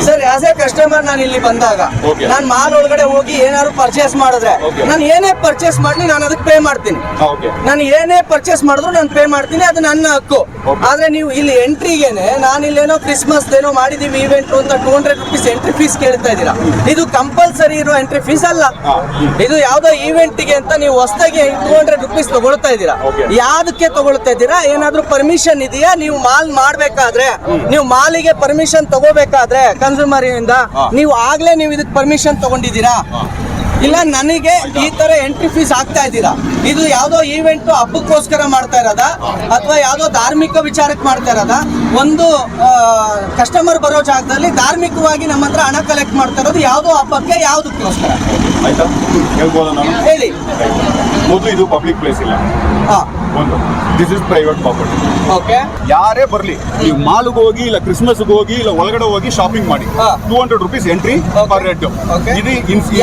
Sir as a customer ನಾನು ಇಲ್ಲಿ ಬಂದಾಗ ನಾನು ಮಾಲ್ ಒಳಗಡೆ ಹೋಗಿ ಏನಾದ್ರು ಪರ್ಚೇಸ್ ಮಾಡಿದ್ರೆ ನಾನು ಏನೇ ಪರ್ಚೇಸ್ ಮಾಡ್ಲಿ ನಾನು ಅದಕ್ಕೆ ಪೇ ಮಾಡ್ತೀನಿ. ನಾನು ಏನೇ ಪರ್ಚೇಸ್ ಮಾಡಿದ್ರು ನಾನು ಪೇ ಮಾಡ್ತೀನಿ, ಅದು ನನ್ನ ಹಕ್ಕು. ಆದ್ರೆ ನೀವು ಇಲ್ಲಿ ಎಂಟ್ರಿಗೇನೆ ನಾನು ಇಲ್ಲೇನೋ ಕ್ರಿಸ್ಮಸ್ ಏನೋ ಮಾಡಿದೀವಿ ಇವೆಂಟ್ ಅಂತ 200 ರೂಪೀಸ್ ಎಂಟ್ರಿ ಫೀಸ್ ಕೇಳ್ತಾ ಇದ್ದೀರಾ. ಇದು ಕಂಪಲ್ಸರಿ ಇರೋ ಎಂಟ್ರಿ ಫೀಸ್ ಅಲ್ಲ. ಇದು ಯಾವ್ದೋ ಈವೆಂಟ್ಗೆ ಅಂತ ನೀವು ಹೊಸದಾಗಿ 200 ರೂಪೀಸ್ ತಗೊಳ್ತಾ ಇದ್ದೀರಾ. ಯಾವ್ದಕ್ಕೆ ತಗೊಳ್ತಾ ಇದ್ದೀರಾ? ಏನಾದ್ರೂ ಪರ್ಮಿಷನ್ ಇದೆಯಾ? ನೀವು ಮಾಲ್ ಮಾಡ್ಬೇಕಾದ್ರೆ, ನೀವು ಮಾಲಿಗೆ ಪರ್ಮಿಷನ್ ತಗೋಬೇಕಾದ್ರೆ ಕನ್ಸ್ಯೂಮರ್ ಇಂದ ನೀವು ಆಗ್ಲೇ ನೀವು ಇದಕ್ಕೆ ಪರ್ಮಿಷನ್ ತಗೊಂಡಿದ್ದೀರಾ? ಇಲ್ಲ ನನಗೆ ಈ ತರ ಎಂಟ್ರಿ ಫೀಸ್ ಆಗ್ತಾ ಇದ್ದೀರಾ? ಇದು ಯಾವ್ದೋ ಈವೆಂಟ್ ಹಬ್ಬಕ್ಕೋಸ್ಕರ ಮಾಡ್ತಾ ಇರೋದಾ ಅಥವಾ ಯಾವ್ದೋ ಧಾರ್ಮಿಕ ವಿಚಾರಕ್ಕೆ ಮಾಡ್ತಾ ಇರೋದಾ? ಒಂದು ಕಸ್ಟಮರ್ ಬರೋ ಜಾಗದಲ್ಲಿ ಧಾರ್ಮಿಕವಾಗಿ ನಮ್ಮ ಹತ್ರ ಹಣ ಕಲೆಕ್ಟ್ ಮಾಡ್ತಾ ಇರೋದು ಯಾವ್ದೋ ಹಬ್ಬಕ್ಕೆ, ಯಾವ್ದಕ್ಕೋಸ್ಕರ? ಆಯ್ತಾ ಹೇಳ್ಬೋದಾ ನಾನು? ಹೇಳಿ. ಮೊದಲು ಇದು ಪಬ್ಲಿಕ್ ಪ್ಲೇಸ್ ಇಲ್ಲ, ಒಂದು this is private property. Okay, ಯಾರೇ ಬರ್ಲಿ, ನೀವು ಮಾಲ್ಗೆ ಹೋಗಿ ಇಲ್ಲ ಕ್ರಿಸ್ಮಸ್ಗೆ ಹೋಗಿ ಇಲ್ಲ ಒಳಗಡೆ ಹೋಗಿ ಶಾಪಿಂಗ್ ಮಾಡಿ 200 ರೂಪೀಸ್ ಎಂಟ್ರಿ ಪರ್ ಹೆಡ್. ಇದು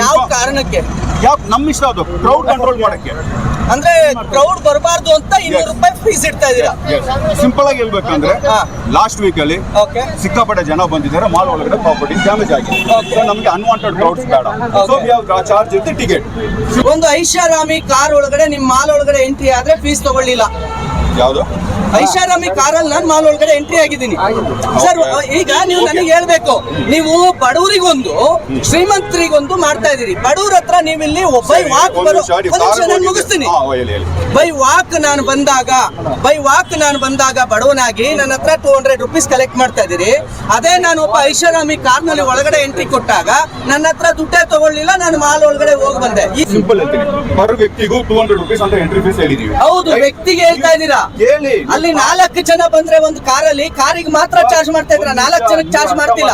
ಯಾವ ಕಾರಣಕ್ಕೆ? ನಮ್ ಇಷ್ಟ, ಅದು ಕ್ರೌಡ್ ಕಂಟ್ರೋಲ್ ಮಾಡಕ್ಕೆ. ಅಂದ್ರೆ ಕ್ರೌಡ್ ಬರಬಾರ್ದು ಅಂತ 200 ರೂಪಾಯಿ ಫೀಸ್ ಇಡ್ತಾ ಇದೀರಾ? ಸಿಂಪಲ್ ಆಗಿ ಹೇಳ್ಬೇಕಂದ್ರೆ ಲಾಸ್ಟ್ ವೀಕ್ ಅಲ್ಲಿ ಸಿಕ್ಕಾಪಟ್ಟೆ ಜನ ಬಂದಿದ್ದಾರೆ, ಮಾಲ್ ಒಳಗಡೆ ಪ್ರಾಪರ್ಟಿ ಡ್ಯಾಮೇಜ್ ಆಗಿದೆ. ಸೊ ನಮ್ಗೆ ಅನ್ವಾಂಟೆಡ್ ಕ್ರೌಡ್ಸ್ ಬೇಡ, so we have charge with ticket. ಒಂದು ಐಷಾರಾಮಿ ಕಾರ್ ಒಳಗಡೆ ನಿಮ್ ಮಾಲ್ ಒಳಗಡೆ ಎಂಟ್ರಿ ಆದ್ರೆ ಫೀಸ್ ತಗೊಳ್ಳಿಲ್ಲ. ಯಾವ್ದು? ಐಷಾರಾಮಿ ಕಾರಲ್ಲಿ ನಾನು ಮಾಲ್ ಒಳಗಡೆ ಎಂಟ್ರಿ ಆಗಿದ್ದೀನಿ ಸರ್. ಈಗ ನೀವು ನನಗೆ ಹೇಳ್ಬೇಕು, ನೀವು ಬಡವರಿಗೊಂದು ಶ್ರೀಮಂತರಿಗೊಂದು ಮಾಡ್ತಾ ಇದೀರಿ. ಬಡವ್ರ ಹತ್ರ ನೀವು ಇಲ್ಲಿ ಬೈ ವಾಕ್ ಮುಗಿಸ್ತೀನಿ. ಬೈ ವಾಕ್ ನಾನು ಬಂದಾಗ ಬಡವನಾಗಿ ನನ್ನ ಹತ್ರ 200 ರೂಪೀಸ್ ಕಲೆಕ್ಟ್ ಮಾಡ್ತಾ ಇದೀರಿ. ಅದೇ ನಾನು ಒಬ್ಬ ಐಷಾರಾಮಿ ಕಾರ್ ನಲ್ಲಿ ಒಳಗಡೆ ಎಂಟ್ರಿ ಕೊಟ್ಟಾಗ ನನ್ನ ಹತ್ರ ದುಡ್ಡೇ ತಗೊಳ್ಳಿಲ್ಲ, ನಾನು ಮಾಲ್ ಒಳಗಡೆ ಹೋಗಿ ಬಂದೆ. ಸಿಂಪಲ್ ಹೇಳ್ತೀನಿ, ಪರ್ ವ್ಯಕ್ತಿಗೂ 200 ರೂಪೀಸ್ ಅಂತ ಎಂಟ್ರಿ ಫೀಸ್ ಹೇಳಿದೀವಿ. ಹೌದು, ವ್ಯಕ್ತಿಗೆ ಹೇಳ್ತಾ ಇದ್ದೀರಾ. ಅಲ್ಲಿ 4 ಜನ ಬಂದ್ರೆ ಒಂದು ಕಾರಲ್ಲಿ ಕಾರಿಗೆ ಮಾತ್ರ ಚಾರ್ಜ್ ಮಾಡ್ತಾ ಇದ್ರ, 4 ಜನಕ್ಕೆ ಚಾರ್ಜ್ ಮಾಡ್ತಿಲ್ಲ.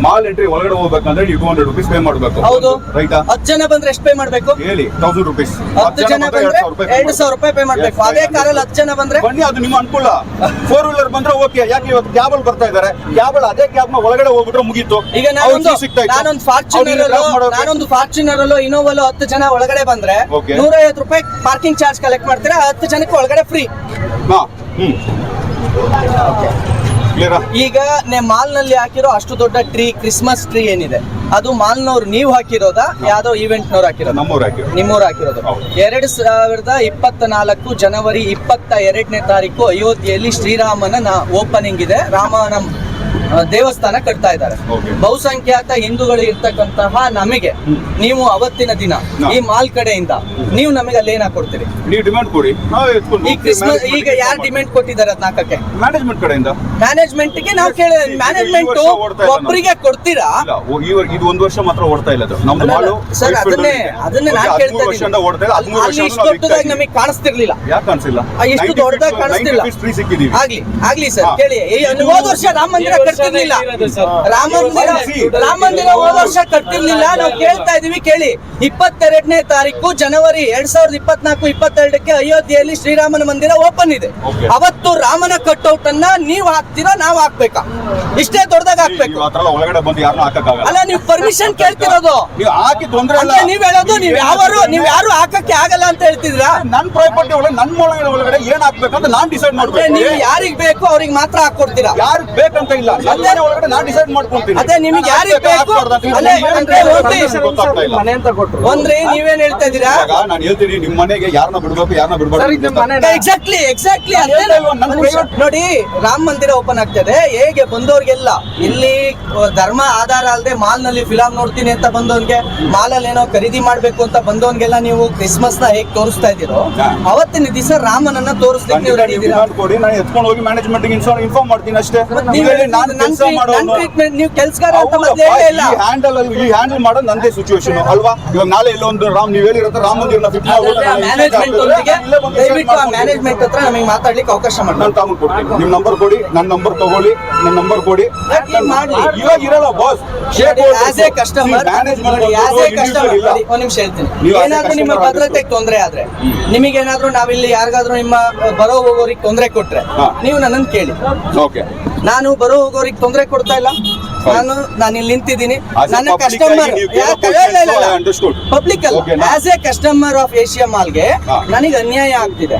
ಮಾಲ್ ಎಂಟ್ರಿ ಒಳಗಡೆ ಹೋಗ್ಬೇಕಂದ್ರೆ 200 ರೂಪೀಸ್ ಪೇ ಮಾಡಬೇಕು. ಹೌದು, ರೈಟಾ? 10 ಜನ ಬಂದ್ರೆ ಎಷ್ಟು ಪೇ ಮಾಡ್ಬೇಕು ಹೇಳಿ? 1000 ರೂಪೀಸ್. 10 ಜನ ಬಂದ್ರೆ 2000 ರೂಪಾಯಿ ಪೇ ಮಾಡ್ಬೇಕು. ಅದೇ ಕಾರಲ್ಲಿ 10 ಜನ ಬಂದ್ರೆ ಬನ್ನಿ, ಅದು ನಿಮ್ಮ ಅನುಕೂಲ. 4 ವೀಲರ್ ಬಂದ್ರೆ ಓಕೆ. ಯಾಕೆ ಇವತ್ತು ಕ್ಯಾಬ್ ಅಲ್ಲಿ ಬರ್ತಾ ಇದಾರೆ, ಕ್ಯಾಬ್ ಅದೇ ಕ್ಯಾಬ್ ನ ಒಳಗಡೆ ಹೋಗ್ಬಿಟ್ರೆ ಮುಗೀತು. ಈಗ ನಾನೊಂದು ಫಾರ್ಚುನರ್ ಅಲ್ಲೋ ಇನೋವಲ್ಲೋ 10 ಜನ ಒಳಗಡೆ ಬಂದ್ರೆ 150 ರೂಪಾಯಿ ಪಾರ್ಕಿಂಗ್ ಚಾರ್ಜ್ ಕಲೆಕ್ಟ್ ಮಾಡ್ತೀರಾ. 10 ಜನಕ್ಕೆ ಒಳಗಡೆ ಫ್ರೀ. ಈಗ ಮಾಲ್ ನಲ್ಲಿ ಹಾಕಿರೋ ಅಷ್ಟು ದೊಡ್ಡ ಟ್ರೀ, ಕ್ರಿಸ್ಮಸ್ ಟ್ರೀ ಏನಿದೆ, ಅದು ಮಾಲ್ನವ್ರು ನೀವು ಹಾಕಿರೋದಾ ಯಾವ್ದೋ ಈವೆಂಟ್ ನವ್ರು ಹಾಕಿರೋದು? ನಿಮ್ಮವ್ರು ಹಾಕಿರೋದು. 2024 ಜನವರಿ 22ನೇ ತಾರೀಕು ಅಯೋಧ್ಯೆಯಲ್ಲಿ ಶ್ರೀರಾಮನ ಓಪನಿಂಗ್ ಇದೆ. ರಾಮನ ದೇವಸ್ಥಾನ ಕಟ್ತಾ ಇದ್ದಾರೆ. ಬಹುಸಂಖ್ಯಾತ ಹಿಂದೂಗಳು ಇರ್ತಕ್ಕಂತಹ ನಮಗೆ ನೀವು ಅವತ್ತಿನ ದಿನ ಈ ಮಾಲ್ ಕಡೆಯಿಂದ ನೀವು ನಮಗೆ ಅಲ್ಲಿ ಏನ್ ಹಾಕೊಡ್ತೀರಿ? ನೀವು ಡಿಮ್ಯಾಂಡ್ ಕೊಡಿ, ಈ ಕ್ರಿಸ್ಮಸ್ ಈಗ ಯಾರು ಡಿಮ್ಯಾಂಡ್ ಕೊಟ್ಟಿದ್ದಾರೆ ಅದನ್ನ ಹಾಕಕ್ಕೆ? ಮ್ಯಾನೇಜ್ಮೆಂಟ್ ಕಡೆಯಿಂದ. ಮ್ಯಾನೇಜ್ಮೆಂಟ್ಗೆ ನಾವು ಮ್ಯಾನೇಜ್ಮೆಂಟ್ ಒಬ್ಬರಿಗೆ ಕೊಡ್ತೀರಾ? ಇದು 1 ವರ್ಷ ಮಾತ್ರ ಓಡ್ತಾ ಇಲ್ಲ ಸರ್. ಅದನ್ನೇ ನಾನು ಕೇಳ್ತಾ ಇದ್ದೀನಿ. ಇಷ್ಟು ದೊಡ್ಡದಾಗಿ ನಮಗೆ ಕಾಣಿಸ್ತಿರ್ಲಿಲ್ಲ. ಯಾಕೆ ಕಾಣಿಸಿಲ್ಲ? ಇಷ್ಟು ದೊಡ್ಡದಾಗಿ ಕಾಣಿಸ್ತಿಲ್ಲ. ಆಗ್ಲಿ ಸರ್, ಕೇಳಿ. ಹೋದ ವರ್ಷ ರಾಮ ಮಂದಿರ ಕಟ್ತಿರ್ಲಿಲ್ಲ. ರಾಮ ಮಂದಿರ ಹೋದ ವರ್ಷ ಕಟ್ತಿರ್ಲಿಲ್ಲ. ನಾವು ಕೇಳ್ತಾ ಇದೀವಿ, ಕೇಳಿ. 22ನೇ ತಾರೀಕು ಜನವರಿ 2024-22ಕ್ಕೆ ಅಯೋಧ್ಯೆಯಲ್ಲಿ ಶ್ರೀರಾಮನ ಮಂದಿರ ಓಪನ್ ಇದೆ. ಅವತ್ತು ರಾಮನ ಕಟ್ಔಟ್ ಅನ್ನ ನೀವು ಹಾಕ್ತೀರಾ, ನಾವು ಹಾಕ್ಬೇಕಾ? ಇಷ್ಟೇ ದೊಡ್ಡದಾಗ ಹಾಕ್ಬೇಕು. ಅಲ್ಲ, ನೀವು ಪರ್ಮಿಷನ್ ಕೇಳ್ತಿರೋದು. ನೀವ್ ಹೇಳೋದು ನೀವ್ ಯಾರು ಹಾಕಕ್ಕೆ ಆಗಲ್ಲ ಅಂತ ಹೇಳ್ತಿದ್ರಾ? ನನ್ನ ಪ್ರಾಪರ್ಟಿ ಒಳಗೆ ನನ್ನ ಒಳಗಡೆ ಏನ್ ಹಾಕ್ಬೇಕಂತ ನಾನ್ ಡಿಸೈಡ್ ಮಾಡ್ಬೇಕು. ನೀವು ಯಾರಿಗ್ ಬೇಕು ಅವ್ರಿಗೆ ಮಾತ್ರ ಹಾಕೊಡ್ತೀರಾ? ಯಾರಿಗ್ ಬೇಕಂತ ಇಲ್ಲ, ಒಳಗಡೆ ನಾನ್ ಡಿಸೈಡ್ ಮಾಡ್ಕೊಂತೀನಿ. ಅದೇ ನಿಮ್ಗೆ ಯಾರಿಗ್ ಬೇಕು ಅಂದ್ರೆ ನೀವೇನ್ ಹೇಳ್ತಾ ಇದೀರಾ? ನಾನು ಹೇಳ್ತೀನಿ, ನಿಮ್ ಮನೆಗೆ ಯಾರನ್ನ ಬಿಡ್ಬೇಕು, ಯಾರನ್ನ ಬಿಡ್ಬಾರ್ದು. ಎಕ್ಸಾಕ್ಟ್ಲಿ ನೋಡಿ, ರಾಮ ಮಂದಿರ ಓಪನ್ ಆಗ್ತದೆ. ಹೇಗೆ ಬಂದವ್ರಿಗೆಲ್ಲ ಇಲ್ಲಿ ಧರ್ಮ ಆಧಾರ ಅಲ್ಲದೆ ಮಾಲ್ ನಲ್ಲಿ ಫಿಲಂ ನೋಡ್ತೀನಿ ಅಂತ ಬಂದವನ್ಗೆ, ಮಾಲ್ ಅಲ್ಲಿ ಏನೋ ಖರೀದಿ ಮಾಡ್ಬೇಕು ಅಂತ ಬಂದವನ್ಗೆಲ್ಲ ನೀವು ಕ್ರಿಸ್ಮಸ್ ನ ಹೇಗೆ ತೋರಿಸ್ತಾ ಇದೀರೋ, ಅವತ್ತಿನ ದಿವಸ ರಾಮನನ್ನ ತೋರಿಸ್ಲಿಕ್ಕೆ ನೀವು ರೆಡಿ ಇದೀರಾ? ನಾನು ಎತ್ಕೊಂಡು ಹೋಗಿ ಮ್ಯಾನೇಜ್ಮೆಂಟ್ ಇನ್ಫಾರ್ಮ್ ಮಾಡ್ತೀನಿ ಅಷ್ಟೇ. ನೀವು ಕೆಲ್ಸಗಾರ ಅಂತ ಮೊದಲೇ ಇಲ್ಲ. ಈ ಹ್ಯಾಂಡಲ್ ಮಾಡೋದು ನಂದೇ ಸಿಚುವೇಶನ್ ಅಲ್ವಾ? ಇವಾಗ ನಾಳೆ ಇಲ್ಲೊಂದು ನೀವು ಹೇಳಿರೋ ರಾಮ ಮಂದಿರ ಮ್ಯಾನೇಜ್ಮೆಂಟ್ ಹತ್ರ ನಮಗೆ ಮಾತಾಡ್ಲಿಕ್ಕೆ ಅವಕಾಶ ಮಾಡಿ. ನಾನು ತಗೊಂಡು ಕೊಡ್ತೀನಿ. ನಿಮ್ ನಂಬರ್ ಕೊಡಿ, ನನ್ನ ನಂಬರ್ ತಗೊಳ್ಳಿ, ನನ್ನ ನಂಬರ್ ಕೊಡಿ. ಇವಾಗ ಇರಲ್ಲ ಬಾಸ್. ಆಸ್ ಎ ಕಸ್ಟಮರ್ ಒಂದ್ ನಿಮಿಷ ಹೇಳ್ತೀನಿ. ಏನಾದ್ರೂ ನಿಮ್ಮ ಭದ್ರತೆಗೆ ತೊಂದರೆ ಆದ್ರೆ, ನಿಮಗೇನಾದ್ರೂ ನಾವಿಲ್ಲಿ ಯಾರಿಗಾದ್ರೂ ನಿಮ್ಮ ಬರೋ ಹೋಗೋರಿಗೆ ತೊಂದರೆ ಕೊಟ್ರೆ ನೀವು ನನ್ನನ್ನು ಕೇಳಿ. ನಾನು ಬರೋ ಹೋಗೋರಿಗೆ ತೊಂದರೆ ಕೊಡ್ತಾ ಇಲ್ಲ. ನಾನು ಇಲ್ಲಿ ನಿಂತಿದ್ದೀನಿ. ನನ್ನ ಕಸ್ಟಮರ್ ಪಬ್ಲಿಕ್ ಅಲ್ಲ, as a customer of Asia ಮಾಲ್ಗೆ ನನಗೆ ಅನ್ಯಾಯ ಆಗ್ತಿದೆ.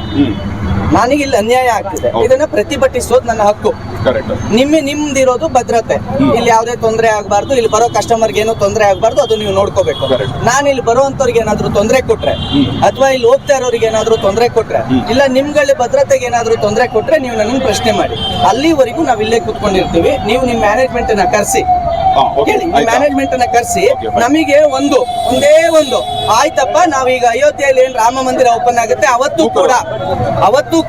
ನನಗೆ ಇಲ್ಲಿ ಅನ್ಯಾಯ ಆಗ್ತಿದೆ, ಇದನ್ನ ಪ್ರತಿಭಟಿಸೋದು ನನ್ನ ಹಕ್ಕು. ನಿಮ್ದಿರೋದು ಭದ್ರತೆ, ಇಲ್ಲಿ ಯಾವುದೇ ತೊಂದರೆ ಆಗಬಾರ್ದು, ಇಲ್ಲಿ ಬರೋ ಕಸ್ಟಮರ್ಗೆ ಏನೋ ತೊಂದರೆ ಆಗಬಾರ್ದು, ಅದು ನೀವು ನೋಡ್ಕೋಬೇಕು. ನಾನು ಇಲ್ಲಿ ಬರುವಂತವ್ರಿಗೆ ಏನಾದ್ರು ತೊಂದರೆ ಕೊಟ್ರೆ ಅಥವಾ ಇಲ್ಲಿ ಹೋಗ್ತಾ ಇರೋರಿಗೆ ಏನಾದ್ರು ತೊಂದರೆ ಕೊಟ್ರೆ ಇಲ್ಲ ನಿಮ್ಗಳ ಭದ್ರತೆಗೆ ಏನಾದ್ರು ತೊಂದರೆ ಕೊಟ್ರೆ ನೀವು ನನ್ನ ಪ್ರಶ್ನೆ ಮಾಡಿ. ಅಲ್ಲಿವರೆಗೂ ನಾವ್ ಇಲ್ಲೇ ಕುತ್ಕೊಂಡಿರ್ತೀವಿ. ನೀವು ನಿಮ್ ಮ್ಯಾನೇಜ್ಮೆಂಟ್ ನ ಕರೆಸಿ, ಮ್ಯಾನೇಜ್ಮೆಂಟ್ ಅನ್ನ ಕರೆಸಿ ನಮಗೆ ಒಂದೇ ಒಂದು ಆಯ್ತಪ್ಪ, ನಾವೀಗ ಅಯೋಧ್ಯೆಯಲ್ಲಿ ಏನ್ ರಾಮ ಮಂದಿರ ಓಪನ್ ಆಗುತ್ತೆ ಅವತ್ತು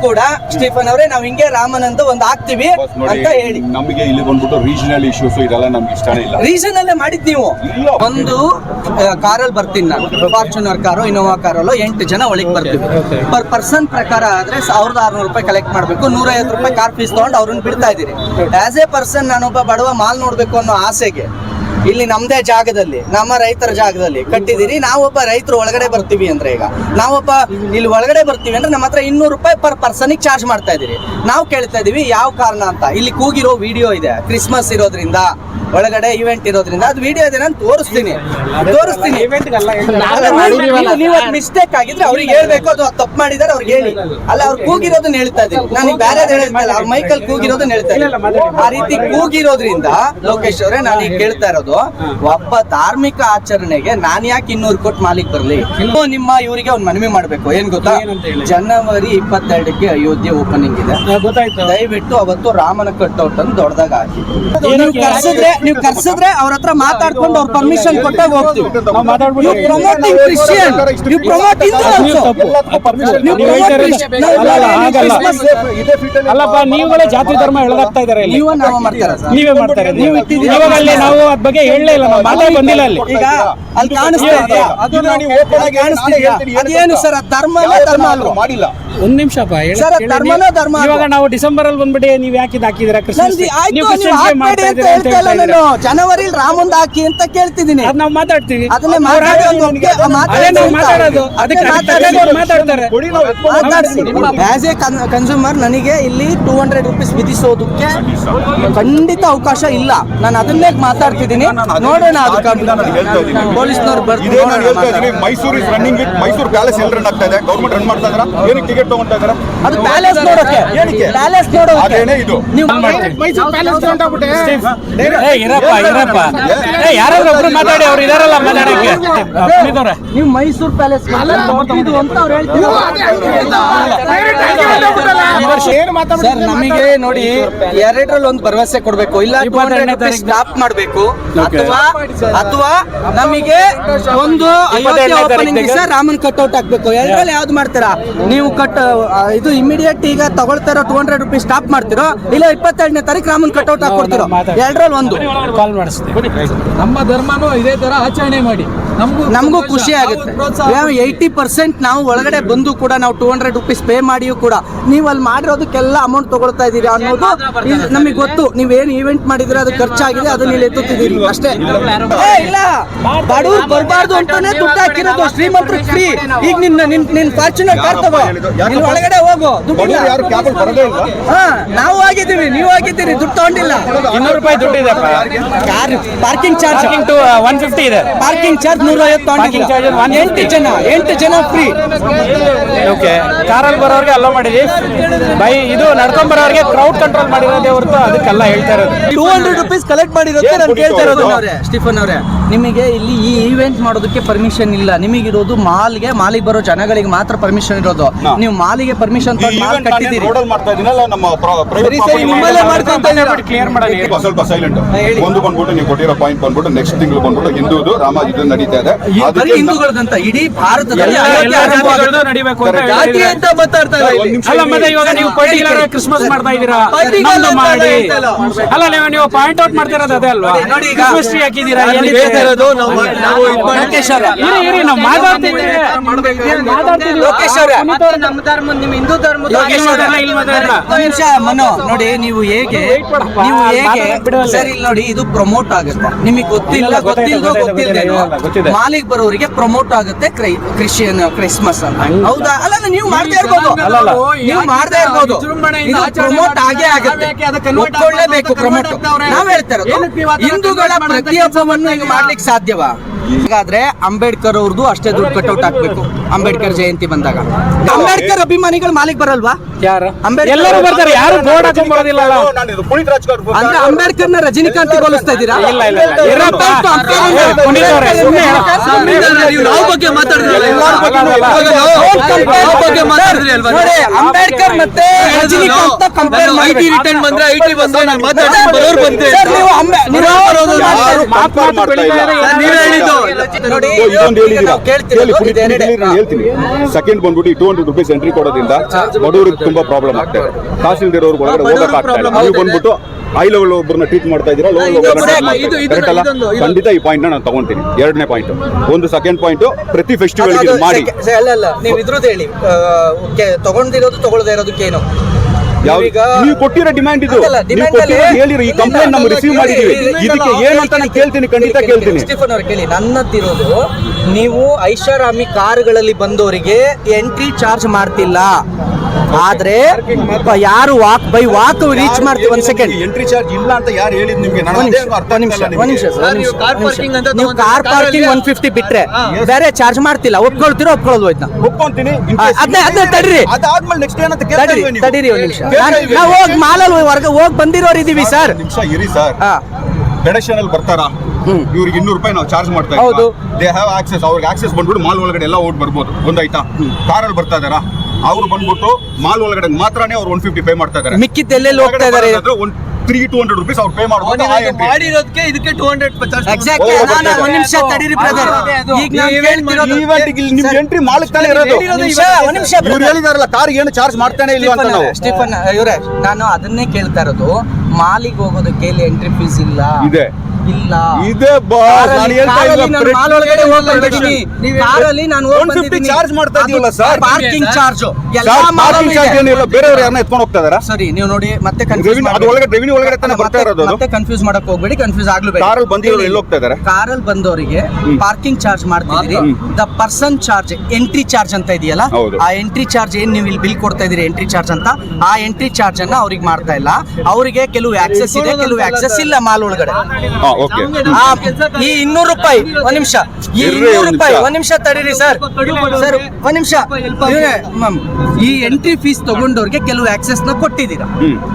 ಕೂಡ ಸ್ಟೀಫನ್ ಅವರೇ ನಾವ್ ಹಿಂಗೆ ರಾಮನಂದು ಒಂದು ಆಗ್ತೀವಿ ಅಂತ ಹೇಳಿ. ನಮಗೆ ಇಲ್ಲಿ ಬಂದ್ಬಿಟ್ಟು ರೀಜನಲ್ ಇಶ್ಯೂಸ್ ಇದೆಲ್ಲ ನಮ್ಗೆ ಇಷ್ಟನೇ ಇಲ್ಲ. ರೀಸನ್ ಅಲ್ಲೇ ಮಾಡಿದ್ ನೀವು. ಒಂದು ಕಾರಲ್ಲಿ ಬರ್ತೀನಿ ನಾನು, ಫಾರ್ಚುನರ್ ಕಾರು, ಇನೋವಾ ಕಾರಲ್ಲೋ 8 ಜನ ಒಳಗೆ ಬರ್ತೀವಿ. ಪರ್ ಪರ್ಸನ್ ಪ್ರಕಾರ ಆದ್ರೆ 1600 ರೂಪಾಯಿ ಕಲೆಕ್ಟ್ ಮಾಡ್ಬೇಕು, 150 ರೂಪಾಯಿ ಕಾರ್ ಫೀಸ್ ತಗೊಂಡು ಅವ್ರನ್ನ ಬಿಡ್ತಾ ಇದೀರಿ. ಆಸ್ ಎ ಪರ್ಸನ್ ನಾನೊಬ್ಬ ಬಡವ ಮಾಲ್ ನೋಡ್ಬೇಕು ಅನ್ನೋ ಆಸೆಗೆ ಇಲ್ಲಿ ನಮ್ದೇ ಜಾಗದಲ್ಲಿ, ನಮ್ಮ ರೈತರ ಜಾಗದಲ್ಲಿ ಕಟ್ಟಿದಿರಿ. ನಾವೊಬ್ಬ ರೈತರು ಒಳಗಡೆ ಬರ್ತೀವಿ ಅಂದ್ರೆ, ಈಗ ನಾವೊಬ್ಬ ಇಲ್ಲಿ ಒಳಗಡೆ ಬರ್ತೀವಿ ಅಂದ್ರೆ ನಮ್ಮ ಹತ್ರ 200 ರೂಪಾಯಿ ಪರ್ ಪರ್ಸನ್ ಚಾರ್ಜ್ ಮಾಡ್ತಾ ಇದೀರಿ. ನಾವು ಕೇಳ್ತಾ ಇದೀವಿ ಯಾವ ಕಾರಣ ಅಂತ. ಇಲ್ಲಿ ಕೂಗಿರೋ ವಿಡಿಯೋ ಇದೆ, ಕ್ರಿಸ್ಮಸ್ ಇರೋದ್ರಿಂದ, ಒಳಗಡೆ ಇವೆಂಟ್ ಇರೋದ್ರಿಂದ ಅದು ವಿಡಿಯೋ ಇದೆ, ನಾನು ತೋರಿಸ್ತೀನಿ. ನೀವು ಮಿಸ್ಟೇಕ್ ಆಗಿದ್ರೆ ಅವ್ರಿಗೆ ಹೇಳ್ಬೇಕು, ಅದು ತಪ್ಪು ಮಾಡಿದಾರೆ ಅವ್ರಿಗೆ ಹೇಳಿ. ಅಲ್ಲ, ಅವ್ರು ಕೂಗಿರೋದನ್ನ ಹೇಳ್ತಾ ಇದೀನಿ, ನಾನು ಬೇರೆ ಹೇಳ್ತಾ ಇಲ್ಲ, ಅವ್ರ ಮೈಕಲ್ ಕೂಗಿರೋದನ್ನ ಹೇಳ್ತಾ ಇದ್ದೀನಿ. ಆ ರೀತಿ ಕೂಗಿರೋದ್ರಿಂದ ಲೋಕೇಶ್ ಅವರೇ ನಾನು ಈಗ ಕೇಳ್ತಾ ಇರೋದು, ಒಬ್ಬ ಧಾರ್ಮಿಕ ಆಚರಣೆಗೆ ನಾನ್ ಯಾಕೆ 200 ಕೋಟಿ ಮಾಲಿಕ್ ಬರ್ಲಿ? ನಿಮ್ಮ ಇವರಿಗೆ ಒಂದು ಮನವಿ ಮಾಡ್ಬೇಕು. ಏನ್ ಗೊತ್ತಾ, ಜನವರಿ 22ಕ್ಕೆ ಅಯೋಧ್ಯೆ ಓಪನಿಂಗ್ ಇದೆ, ದಯವಿಟ್ಟು ಅವತ್ತು ರಾಮನ ಕಟ್ಔಟ್ ಅನ್ನು ದೊಡ್ಡದಾಗ ಹಾಕಿ. ನೀವು ಕರ್ಸಿದ್ರೆ ಅವ್ರ ಹತ್ರ ಮಾತಾಡ್ಕೊಂಡು ಅವ್ರ ಪರ್ಮಿಷನ್ ಕೊಟ್ಟಾಗ ಹೋಗ್ತೀವಿ. ಅಲ್ಲಪ್ಪ, ನೀವುಗಳೇ ಜಾತಿ ಧರ್ಮ ಹೇಳದಾಗ್ತಾ ಇದಾರೆ. ನೀವೇ ಮಾಡ್ತಾರೆ, ನಾವು ಅದ್ ಬಗ್ಗೆ ಹೇಳಲೇ ಇಲ್ಲ, ನಾವು ಮಾತಾಡಿ ಬಂದಿಲ್ಲ ಅಲ್ಲಿ. ಈಗ ಅಲ್ಲಿ ಕಾಣಿಸ್ತಾ ಅದೇನು ಸರ್, ಧರ್ಮ ಅಲ್ವಾ? ಮಾಡಿಲ್ಲ. ಒಂದ್ ನಿಮಿಷ ಇವಾಗ ನಾವು ಡಿಸೆಂಬರ್ ಅಲ್ಲಿ ಬಂದ್ಬಿಟ್ಟು ನೀವ್ ಯಾಕೆ ಹಾಕಿದಿರಾ? ಜನವರಿ ರಾಮಂದ್ ಹಾಕಿ ಅಂತ ಕೇಳ್ತಿದ್ದೀನಿ. ನಾವು ಮಾತಾಡ್ತೀವಿ, ಆಸ್ ಎ ಕನ್ಸ್ಯೂಮರ್ ನನಗೆ ಇಲ್ಲಿ 200 ರೂಪೀಸ್ ವಿಧಿಸೋದಕ್ಕೆ ಖಂಡಿತ ಅವಕಾಶ ಇಲ್ಲ. ನಾನು ಅದನ್ನೇ ಮಾತಾಡ್ತಿದ್ದೀನಿ. ನೋಡೋಣ, ಪೊಲೀಸ್ನವ್ರು ಬರ್ತಾರೆ. Mysuru is running with Mysuru palace ಎಲ್ಲಿ ರನ್ ಆಗ್ತಾ ಇದೆ? ಗೌರ್ಮೆಂಟ್ ರನ್ ಮಾಡ್ತಾ ಇದಾರ? ಏನಕ್ಕೆ ಟಿಕೆಟ್ ತಗೊಂತಾ ಇದಾರ? ಅದು ಪ್ಯಾಲೇಸ್ ನೋಡೋಕೆ, ಪ್ಯಾಲೇಸ್ ನೋಡೋಕೆ ಅದೇನೇ ಇದು. ನೀವು ಮೈಸೂರು ಪ್ಯಾಲೇಸ್ ಇರಪ್ಪ, ಯಾರಾದ್ರೂ ಒಬ್ರು ಮಾತಾಡಿ, ಅವ್ರು ಇದಾರಲ್ಲ ಮಾತಾಡಕ್ಕೆ. ನೀವು ಮೈಸೂರು ಪ್ಯಾಲೇಸ್ ಇದು ಅಂತ ಅವ್ರು ಹೇಳ್ತಿದ್ರು. ಸರ್, ನಮಗೆ ನೋಡಿ 2ರಲ್ಲಿ ಒಂದು ಭರವಸೆ ಕೊಡ್ಬೇಕು, ಇಲ್ಲ 200 ರೂಪೀಸ್ ಸ್ಟಾಪ್ ಮಾಡಬೇಕು, ಅಥವಾ ನಮಗೆ ಒಂದು ಓಪನಿಂಗ್ ಸರ್ ರಾಮನ್ ಕಟ್ಔಟ್ ಹಾಕ್ಬೇಕು. 2ರಲ್ಲಿ ಯಾವ್ದು ಮಾಡ್ತೀರಾ ನೀವು? ಇದು ಇಮಿಡಿಯೇಟ್ ಈಗ ತಗೊಳ್ತಾರೋ 200 ರೂಪೀಸ್ ಸ್ಟಾಪ್ ಮಾಡ್ತಿರೋ, ಇಲ್ಲ 22ನೇ ತಾರೀಕು ರಾಮನ್ ಕಟ್ಔಟ್ ಹಾಕೊಡ್ತಿರೋ? 2ರಲ್ಲಿ ಒಂದು. ಕಾಲ್ ಮಾಡಿಸ್ತೀವಿ. ನಮ್ಮ ಧರ್ಮನೂ ಇದೇ ತರ ಆಚರಣೆ ಮಾಡಿ, ನಮಗೂ ಖುಷಿ ಆಗುತ್ತೆ. 80% ನಾವು ಒಳಗಡೆ ಬಂದು ಕೂಡ ನಾವು 200 ರೂಪೀಸ್ ಪೇ ಮಾಡಿಯೂ ಕೂಡ ನೀವು ಅಲ್ಲಿ ಮಾಡಿರೋದಕ್ಕೆಲ್ಲ ಅಮೌಂಟ್ ತಗೊಳ್ತಾ ಇದೀರಿ ಅನ್ನೋದು ನಮಗೆ ಗೊತ್ತು. ನೀವೇನು ಈವೆಂಟ್ ಮಾಡಿದ್ರೆ ಅದು ಖರ್ಚಾಗಿದೆ, ಅದನ್ನ ಇಲ್ಲಿ ಎತ್ತುತ್ತಿದ್ದೀರಿ ಅಷ್ಟೇ. ಇಲ್ಲ, ಬಡವ್ರು ಬರಬಾರ್ದು ಅಂತಾನೆ ದುಡ್ಡು ಹಾಕಿರೋದು. ಶ್ರೀಮಂತರು ಫ್ರೀ. ಈಗ ನಿನ್ನ ಫಾರ್ಚುನರ್ ಕಾರ್ ತಗೋ, ಇಲ್ಲಿ ಒಳಗಡೆ ಹೋಗು, ದುಡ್ಡಿಲ್ಲ. ನಾವು ಆಗಿದ್ದೀವಿ, ನೀವು ಆಗಿದ್ದೀರಿ, ದುಡ್ಡು ತಗೊಂಡಿಲ್ಲ. 200 ರೂಪಾಯಿ ದುಡ್ಡಿದೆ. ಕಾರ್ ಪಾರ್ಕಿಂಗ್ ಚಾರ್ಜ್ 150 ಇದೆ. Parking charge 150. 8 ಜನ ಫ್ರೀ. ಓಕೆ, ಕಾರಲ್ಲಿ ಬರೋರಿಗೆ ಅಲೋ ಮಾಡಿದ್ವಿ. ಇದು ನಡ್ಕೊಂಡ್ ಬರೋರಿಗೆ ಕ್ರೌಡ್ ಕಂಟ್ರೋಲ್ ಮಾಡಿರೋದೇ ಹೊರತು ಅದಕ್ಕೆಲ್ಲ ಹೇಳ್ತಾ ಇರೋದು. 200 ರೂಪೀಸ್ ಕಲೆಕ್ಟ್ ಮಾಡಿರೋದೇ ನಾನು ಕೇಳ್ತಾ ಇರೋದು. ಸ್ಟೀಫನ್ ಅವರೇ, ನಿಮಗೆ ಇಲ್ಲಿ ಈ ಈವೆಂಟ್ ಮಾಡೋದಕ್ಕೆ ಪರ್ಮಿಷನ್ ಇಲ್ಲ. ನಿಮಗಿರೋದು ಮಾಲಿಗೆ ಬರೋ ಜನಗಳಿಗೆ ಮಾತ್ರ ಪರ್ಮಿಷನ್ ಇರೋದು. ನೀವು ಮಾಲಿಗೆ ಪರ್ಮಿಷನ್ ಕ್ಲಿಯರ್ ಮಾಡಿ. ಸ್ವಲ್ಪ ಸೈಲೆಂಟ್. ಒಂದು ಬಂದ್ಬಿಟ್ಟು ನೀವು ಕೊಟ್ಟಿರೋ ಪಾಯಿಂಟ್ ಬಂದ್ಬಿಟ್ಟು ನೆಕ್ಸ್ಟ್ ತಿಂಗಳು ಬಂದ್ಬಿಟ್ಟು ಹಿಂದೂದು ರಾಮ ಇದು ನಡೀತಾ ಇದೆ. ಹಿಂದೂಗಳದಂತ ಇಡೀ ಭಾರತದಲ್ಲಿ ನಡಿಬೇಕು ಜಾತಿ ಅಂತ ಮಾತಾಡ್ತಾ ಅಲ್ಲ. ಮತ್ತೆ ಇವಾಗ ನೀವು ಪರ್ಟಿಕ್ಯುಲರ್ ಕ್ರಿಸ್ಮಸ್ ಮಾಡ್ತಾ ಇದೀರಾ, ಮಾಡಿ. ಅಲ್ಲ, ನೀವು ಪಾಯಿಂಟ್ ಔಟ್ ಮಾಡ್ತಿರೋದು ಅದೇ ಅಲ್ವಾ? ಕ್ರಿಸ್ಮಸ್ ಟ್ರೀ ಹಾಕಿದೀರಾ, ಹಿಂದೂ ಧರ್ಮ ನೋಡಿ. ನೀವು ಹೇಗೆ ಸರಿ ನೋಡಿ, ಇದು ಪ್ರಮೋಟ್ ಆಗುತ್ತೆ. ನಿಮಗೆ ಗೊತ್ತಿಲ್ಲದೆ ಮಾಲಿಗೆ ಬರೋರಿಗೆ ಪ್ರಮೋಟ್ ಆಗುತ್ತೆ ಕ್ರಿಶ್ಚಿಯನ್ ಕ್ರಿಸ್ಮಸ್ ಅಂತ. ಹೌದಾ? ಅಲ್ಲ, ನೀವು ಮಾಡದೇ ಇರ್ಬೋದು, ನೀವು ಮಾಡದೇ ಇರ್ಬೋದು, ಪ್ರಮೋಟ್ ಆಗೇ ಆಗುತ್ತೆ. ಒಪ್ಕೊಳ್ಳೇಬೇಕು ಪ್ರಮೋಟ್. ನಾವ್ ಹೇಳ್ತಾ ಇರೋದು, ಹಿಂದೂಗಳ ಪ್ರತಿಯೊಬ್ಬವನ್ನು ಈಗ ಮಾಡ್ಲಿಕ್ಕೆ ಸಾಧ್ಯವಾ? ಹಾಗಾದ್ರೆ ಅಂಬೇಡ್ಕರ್ ಅವ್ರದ್ದು ಅಷ್ಟೇ ದುಡ್ಡು ಕಟ್ಔಟ್ ಹಾಕ್ಬೇಕು ಅಂಬೇಡ್ಕರ್ ಜಯಂತಿ ಬಂದಾಗ. ಅಂಬೇಡ್ಕರ್ ಅಭಿಮಾನಿಗಳು ಮಾಲಿಕ್ ಬರಲ್ವಾ? ಯಾರು ಅಂಬೇಡ್ಕರ್ ಎಲ್ಲರೂ ಬರ್ತಾರೆ, ಯಾರು ಬೋರ್ಡ್ ಹಾಕೊಂಡ್ ಬರೋದಿಲ್ಲ. ನಾನು ಇದು ಪುನೀತ್ ರಾಜ್ಕುಮಾರ್ ಅಂದ್ರೆ ಅಂಬೇಡ್ಕರ್ ನ ರಜನಿಕಾಂತ್ ಹೋಲಿಸ್ತಾ ಇದ್ದೀರಾ? ಇಲ್ಲ ಇಲ್ಲ ಇಲ್ಲ ಇರಪ್ಪ, ಪುನೀತ್ ಅವರೇ, ಸುಮ್ನೆ ನಾವು ಬಗ್ಗೆ ಮಾತಾಡಿದ್ರಿ ನೋಡಿ, ಅಂಬೇಡ್ಕರ್ ಮತ್ತೆ ರಜನಿಕಾಂತ್ ಕಂಪೇರ್ ಐಟಿ ರಿಟರ್ನ್ ಬಂದ್ರೆ ಐಟಿ ಬಂದ್ರೆ ನಾನು ಮಾತಾಡ್ತೀನಿ, ಬರೋರು ಬಂದೆ. ನೀವೇ ಹೇಳಿದ್ದು. ನೋಡಿ, ಇದೊಂದು ಹೇಳಿದ್ದೀರಾ? ನಾವು ಕೇಳ್ತಿರೋದು ಪುನೀತ್ ಇದೆರಡೇ. ನಾನು ಹೇಳ್ತೀನಿ. ಸೆಕೆಂಡ್ ಬಂದ್ಬಿಟ್ಟು 200 ರೂಪೀಸ್ ಎಂಟ್ರಿ ಕೊಡೋದ್ರಿಂದ ಬಡವರಿಗೆ ತುಂಬಾ ಪ್ರಾಬ್ಲಮ್ ಆಗ್ತದೆ. ತಹಸೀಲ್ದಾರ್ ಅವ್ರಿಗೆ ಒಳಗಡೆ ಹೋಗಕ್ ಆಗ್ತಾ ಇಲ್ಲ. ನೀವು ಬಂದ್ಬಿಟ್ಟು ಹೈ ಲೆವೆಲ್ ಒಬ್ಬರನ್ನ ಟ್ರೀಟ್ ಮಾಡ್ತಾ ಇದ್ದೀರಾ, ಲೋ ಲೆವೆಲ್ ಖಂಡಿತ ಈ ಪಾಯಿಂಟ್ ನಾನು ತಗೊಂತೀನಿ. ಎರಡನೇ ಪಾಯಿಂಟ್. ಒಂದು ಸೆಕೆಂಡ್ ಪಾಯಿಂಟ್, ಪ್ರತಿ ಫೆಸ್ಟಿವಲ್ ಮಾಡಿ. ಅಲ್ಲ ನೀವು ಇದ್ರದ್ದು ಹೇಳಿ, ತಗೊಂಡಿರೋದು ತಗೊಳ್ಳದೇ ಇರೋದಕ್ಕೇನು? ನೀವು ಕೊಟ್ಟಿರೋ ಡಿಮ್ಯಾಂಡ್ ಇದು, ನೀವು ಕೊಟ್ಟಿರೋ ಹೇಳಿರಿ. ಈ ಕಂಪ್ಲೇಂಟ್ ನಮ್ಗೆ ರಿಸೀವ್ ಮಾಡಿದೀವಿ, ಇದಕ್ಕೆ ಏನು ಅಂತ ನಾನು ಕೇಳ್ತೀನಿ, ಖಂಡಿತ ಕೇಳ್ತೀನಿ. ಸ್ಟೀಫನ್ ಅವ್ರು ಕೇಳಿ, ನನ್ನದಿರೋದು ನೀವು ಐಷಾರಾಮಿ ಕಾರುಗಳಲ್ಲಿ ಬಂದವರಿಗೆ ಎಂಟ್ರಿ ಚಾರ್ಜ್ ಮಾಡ್ತಿಲ್ಲ, ಆದ್ರೆ ಯಾರು ವಾಕ್ ರೀಚ್ ಮಾಡ್ತೀವಿ. ಒಂದ್ ಸೆಕೆಂಡ್, ಎಂಟ್ರಿ ಚಾರ್ಜ್ ಇಲ್ಲ ಅಂತ ಯಾರು ಹೇಳಿದ್ ನಿಮ್ಗೆ? ನೀವು ಕಾರ್ ಪಾರ್ಕಿಂಗ್ 150 ಬಿಟ್ರೆ ಬೇರೆ ಚಾರ್ಜ್ ಮಾಡ್ತಿಲ್ಲ, ಒಪ್ಕೊಳ್ತಿರೋ ಒಪ್ಕೊಳ್ಳೋದು ಇದನ್ನ ಒಪ್ಕೊಂತೀನಿ. ಅದನ್ನ ತಡೀರಿ ಅದಾದ್ಮೇಲೆ ನೆಕ್ಸ್ಟ್ ಏನಂತ ತಡೀರಿ ಒಂದ್ ನಿಮಿಷ. ನಾವು ಹೋಗಿ ಮಾಲಲ್ಲಿ ಹೊರಗೆ ಹೋಗಿ ಬಂದಿರೋರು ಇದೀವಿ ಸರ್. ನಿಮಿಷ ಇರಿ ಸರ್. ಪೆಡಸ್ಟ್ರಿಯನ್ ಅಲ್ಲಿ ಬರ್ತಾರಾ? ಇವ್ರಿಗೆ 200 ರೂಪಾಯಿ ನಾವು ಚಾರ್ಜ್ ಮಾಡ್ತಾ ಹೌದು. They have access. ಅವ್ರಿಗೆ ಆಕ್ಸೆಸ್ ಬಂದ್ಬಿಟ್ಟು ಮಾಲ್ ಒಳಗಡೆ ಎಲ್ಲ ಓಟ್ ಬರ್ಬೋದು. ಒಂದಾಯ್ತಾ? ಕಾರಲ್ಲಿ ಬರ್ತಾ ಇದಾರಾ? ಅವ್ರು ಬಂದ್ಬಿಟ್ಟು ಮಾಲ್ ಒಳಗಡೆ ಮಾತ್ರನೇ ಅವ್ರು 150 ಪೇ ಮಾಡ್ತಾ ಇದಾರೆ. ಮಿಕ್ಕಿದ್ದು ಎಲ್ಲೆಲ್ಲಿ ಹೋಗ್ತಾ ಇದಾರೆ? 200 ರೂಪೀಸ್ ಅವ್ರು ಪೇ ಮಾಡ್ಬೋದು. ಮಾಡಿರೋದಕ್ಕೆ ಇದಕ್ಕೆ 200 ಎಕ್ಸಾಕ್ಟ್ಲಿ. ಒಂದ್ ನಿಮಿಷ ತಡೀರಿ ಬ್ರದರ್. ಈಗ ನಾನು ಹೇಳ್ತಿರೋದು ನಿಮ್ ಎಂಟ್ರಿ ಮಾಲಕ್ ತಾನೇ ಇರೋದು. ಒಂದ್ ನಿಮಿಷ ಇವ್ರು ಹೇಳಿದಾರಲ್ಲ ಕಾರಿಗೆ ಏನು ಚಾರ್ಜ್ ಮಾಡ್ತಾನೆ ಇಲ್ಲ ಅಂತ. ನಾವು ಸ್ಟೀಫನ್ ಇವರೇ, ನಾನು ಅದನ್ನೇ ಕೇಳ್ತಾ ಇರೋದು. ಮಾಲಿಗೆ ಹೋಗೋದಕ್ಕೆ ಇಲ್ಲಿ ಎಂಟ್ರಿ ಫೀಸ್ ಇಲ್ಲ. ಇದೆ ಇಲ್ಲ ಇದೆ ಬಾಸ್. ನಾನು ಹೇಳ್ತಾ ಇಲ್ಲ, ಮಾಲ್ ಒಳಗಡೆ ಹೋಗ್ಬಿಟ್ಟಿದ್ದೀನಿ. ಕಾರಲ್ಲಿ ನಾನು 150 ಚಾರ್ಜ್ ಮಾಡ್ತಾ ಇದೀವಲ್ಲ ಸರ್. ಪಾರ್ಕಿಂಗ್ ಚಾರ್ಜ್ ಎಲ್ಲ ಪಾರ್ಕಿಂಗ್ ಚಾರ್ಜ್ ಏನಿಲ್ಲ, ಬೇರೆಯವ್ರು ಯಾರನ್ನ ಎತ್ಕೊಂಡು ಹೋಗ್ತಾ ಇದಾರಾ? ಸರಿ, ನೀವು ನೋಡಿ ಮತ್ತೆ ಅದು ಒಳಗಡೆ ರೆವಿನ್ಯೂ ಒಳಗಡೆ ತಾನೇ ಬರ್ತಾ ಇರೋದು. ಮತ್ತೆ ಕನ್ಫ್ಯೂಸ್ ಮಾಡಕ್ ಹೋಗ್ಬೇಡಿ, ಕನ್ಫ್ಯೂಸ್ ಆಗ್ಲೂ ಕಾರಲ್ಲಿ ಬಂದಿರೋರು ಎಲ್ಲಿ ಹೋಗ್ತಾ ಇದಾರೆ? ಕಾರಲ್ಲಿ ಬಂದವರಿಗೆ ಪಾರ್ಕಿಂಗ್ ಚಾರ್ಜ್ ಮಾಡ್ತಿದ್ದೀರಿ. The person charge, entry charge ಅಂತ ಇದೆಯಲ್ಲ, ಆ ಎಂಟ್ರಿ ಚಾರ್ಜ್ ಏನ್ ನೀವು ಇಲ್ಲಿ ಬಿಲ್ ಕೊಡ್ತಾ ಇದೀರಿ ಎಂಟ್ರಿ ಚಾರ್ಜ್ ಅಂತ, ಆ ಎಂಟ್ರಿ ಚಾರ್ಜ್ ಅನ್ನ ಅವ್ರಿಗೆ ಮಾಡ್ತಾ ಇಲ್ಲ. ಅವರಿಗೆ ಕೆಲವು ಆಕ್ಸೆಸ್ ಇದೆ, ಕೆಲವು ಆಕ್ಸೆಸ್ ಇಲ್ಲ ಮಾಲ್ ಒಳಗಡೆ. ಈ 200 ರೂಪಾಯಿ, ಒಂದ್ ನಿಮಿಷ, ಈ 200 ರೂಪಾಯಿ, ಒಂದ್ ನಿಮಿಷ ತಡೀರಿ ಸರ್. ಸರ್ ಒಂದ್ ನಿಮಿಷ, ಈ ಎಂಟ್ರಿ ಫೀಸ್ ತಗೊಂಡವ್ರಿಗೆ ಕೆಲವು ಆಕ್ಸೆಸ್ ನ ಕೊಟ್ಟಿದ್ದೀರಾ,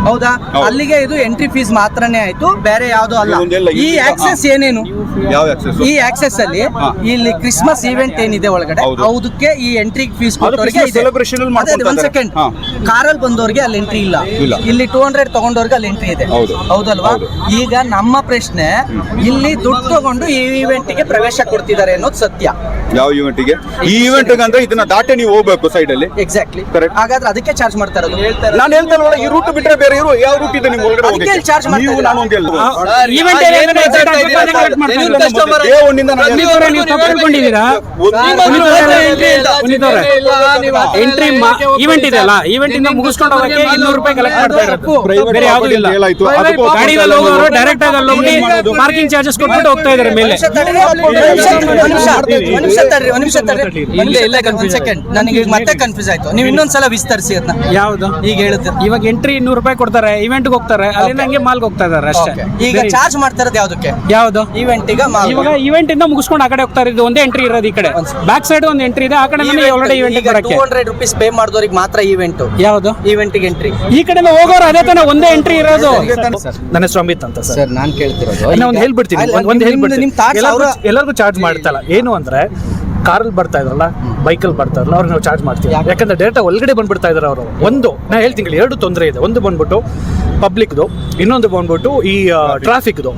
ಹೌದಾ? ಅಲ್ಲಿಗೆ ಇದು ಎಂಟ್ರಿ ಫೀಸ್ ಮಾತ್ರನೇ ಆಯ್ತು, ಬೇರೆ ಯಾವ್ದು ಅಲ್ಲ. ಈ ಆಕ್ಸೆಸ್ ಏನೇನು? ಯಾವ ಆಕ್ಸೆಸ್? ಈ ಆಕ್ಸೆಸ್ ಅಲ್ಲಿ ಇಲ್ಲಿ ಕ್ರಿಸ್ಮಸ್ ಈವೆಂಟ್ ಏನಿದೆ ಒಳಗಡೆ, ಅದಕ್ಕೆ ಈ ಎಂಟ್ರಿ ಫೀಸ್ ಕೊಟ್ಟವರಿಗೆ ಒಂದ್ ಸೆಕೆಂಡ್. ಕಾರಲ್ಲಿ ಬಂದವರಿಗೆ ಅಲ್ಲಿ ಎಂಟ್ರಿ ಇಲ್ಲ, ಇಲ್ಲಿ 200 ತಗೊಂಡವ್ರಿಗೆ ಅಲ್ಲಿ ಎಂಟ್ರಿ ಇದೆ, ಹೌದಲ್ವಾ? ಈಗ ನಮ್ಮ ಪ್ರಶ್ನೆ, ಇಲ್ಲಿ ದುಡ್ಡು ತಗೊಂಡು ಈ ಈವೆಂಟ್ ಗೆ ಪ್ರವೇಶ ಕೊಡ್ತಿದ್ದಾರೆ ಅನ್ನೋದು ಸತ್ಯ. ಯಾವ ಈವೆಂಟ್ ಗೆ? ಈ ಈವೆಂಟ್ ಅಂದ್ರೆ ಇದನ್ನ ದಾಟೆ ನೀವು ಹೋಗ್ಬೇಕು ಸೈಡ್ ಅಲ್ಲಿ. ಎಕ್ಸಾಕ್ಟ್ಲಿ, ಹಾಗಾದ್ರೆ ಅದಕ್ಕೆ ಚಾರ್ಜ್ ಮಾಡ್ತಾ ಇರೋದು. ನಾನು ಹೇಳ್ತಾ ಇರೋಲ್ಲ, ಈ ರೂಟ್ ಬಿಟ್ರೆ ಬೇರೆ ಇರೋ ಯಾವ ರೂಟ್ ಇದೆ ನಿಮ್ಗೆ ಒಳಗಡೆ ಹೋಗಿ ಚಾರ್ಜ್ ಮಾಡ್ತಾ ನೀವು? ನಾನು ಒಂದು ಹೇಳ್ತೀನಿ, ಈವೆಂಟ್ ಎಂಟ್ರಿ ಈವೆಂಟ್ ಇದೆ ಅಲ್ಲ, ಈವೆಂಟ್ ಇಂದ ಮುಗಿಸ್ಕೊಂಡು ಹೋಗಕ್ಕೆ 200 ರೂಪಾಯಿ ಕಲೆಕ್ಟ್ ಮಾಡ್ತಾ ಇರೋದು, ಬೇರೆ ಯಾವ್ದು ಇಲ್ಲ. ಗಾಡಿಯಲ್ಲಿ ಹೋಗೋರು ಡೈರೆಕ್ಟ್ ಆಗಿ ಅಲ್ಲಿ ಪಾರ್ಕಿಂಗ್ ಚಾರ್ಜಸ್ ಕೊಟ್ಬಿಟ್ಟು ಹೋಗ್ತಾ ಇದಾರೆ ಮೇಲೆ. ನನಗೆ ಮತ್ತೆ ಕನ್ಫ್ಯೂಸ್ ಆಯ್ತು. ನೀವು ಇನ್ನೊಂದ್ಸಲ ವಿಸ್ತರಿಸಿ ಅದನ್ನ. ಯಾವ್ದು? ಈಗ ಹೇಳುತ್ತೆ, ಇವಾಗ ಎಂಟ್ರಿ 200 ರೂಪಾಯಿ ಕೊಡ್ತಾರೆ, ಇವೆಂಟ್ ಹೋಗ್ತಾರೆ, ಅಲ್ಲಿಂದ ಹಂಗೆ ಮಾಲ್ಗೆ ಹೋಗ್ತಾ ಇದಾರೆ ಅಷ್ಟೇ. ಈಗ ಚಾರ್ಜ್ ಮಾಡ್ತಾ ಇರೋದು ಯಾವ್ದಕ್ಕೆ? ಯಾವ್ದು? ಈವೆಂಟ್. ಈಗ ಇವಾಗ ಈವೆಂಟ್ ಇಂದ ಮುಗಿಸ್ಕೊಂಡು ಆ ಕಡೆ ಹೋಗ್ತಾ ಇರೋದು ಒಂದೇ ಎಂಟ್ರಿ ಇರೋದು. ಈ ಕಡೆ ಬ್ಯಾಕ್ ಸೈಡ್ ಒಂದು ಎಂಟ್ರಿ ಇದೆ, ಆ ಕಡೆ ಒಳಗಡೆ ಈವೆಂಟ್ ಬರಕ್ಕೆ 200 ರೂಪೀಸ್ ಪೇ ಮಾಡಿದವ್ರಿಗೆ ಮಾತ್ರ ಈವೆಂಟ್. ಯಾವ್ದು ಈವೆಂಟ್ ಗೆ ಎಂಟ್ರಿ? ಈ ಕಡೆಯಿಂದ ಹೋಗೋರು ಅದೇ ತಾನೇ ಒಂದೇ ಎಂಟ್ರಿ ಇರೋದು. ನನ್ನ ಹೆಸರು ಅಮಿತ್ ಅಂತ ಸರ್. ನಾನು ಕೇಳ್ತಿರೋದು ಒಂದು ಹೇಳ್ಬಿಡ್ತೀನಿ, ಒಂದು ಹೇಳ್ಬಿಡ್ತೀನಿ. ಎಲ್ಲರಿಗೂ ಚಾರ್ಜ್ ಮಾಡ್ತಲ್ಲ. ಏನು ಅಂದ್ರೆ ಕಾರಲ್ಲಿ ಬರ್ತಾ ಇದ್ರಲ್ಲ, ಬೈಕಲ್ಲಿ ಬರ್ತಾ ಇರಲ್ಲ, ಅವ್ರಿಗೆ ನಾವು ಚಾರ್ಜ್ ಮಾಡ್ತೀವಿ. ಯಾಕಂದ್ರೆ ಡೈರೆಕ್ಟ್ ಒಳಗಡೆ ಬಂದ್ಬಿಡ್ತಾ ಇದಾರೆ ಅವರು. ಒಂದು ನಾ ಹೇಳ್ತೀನಿ, 2 ತೊಂದರೆ ಇದೆ. ಒಂದು ಬಂದ್ಬಿಟ್ಟು ಪಬ್ಲಿಕ್ದು, ಇನ್ನೊಂದು ಬಂದ್ಬಿಟ್ಟು ಈ ಟ್ರಾಫಿಕ್ದು.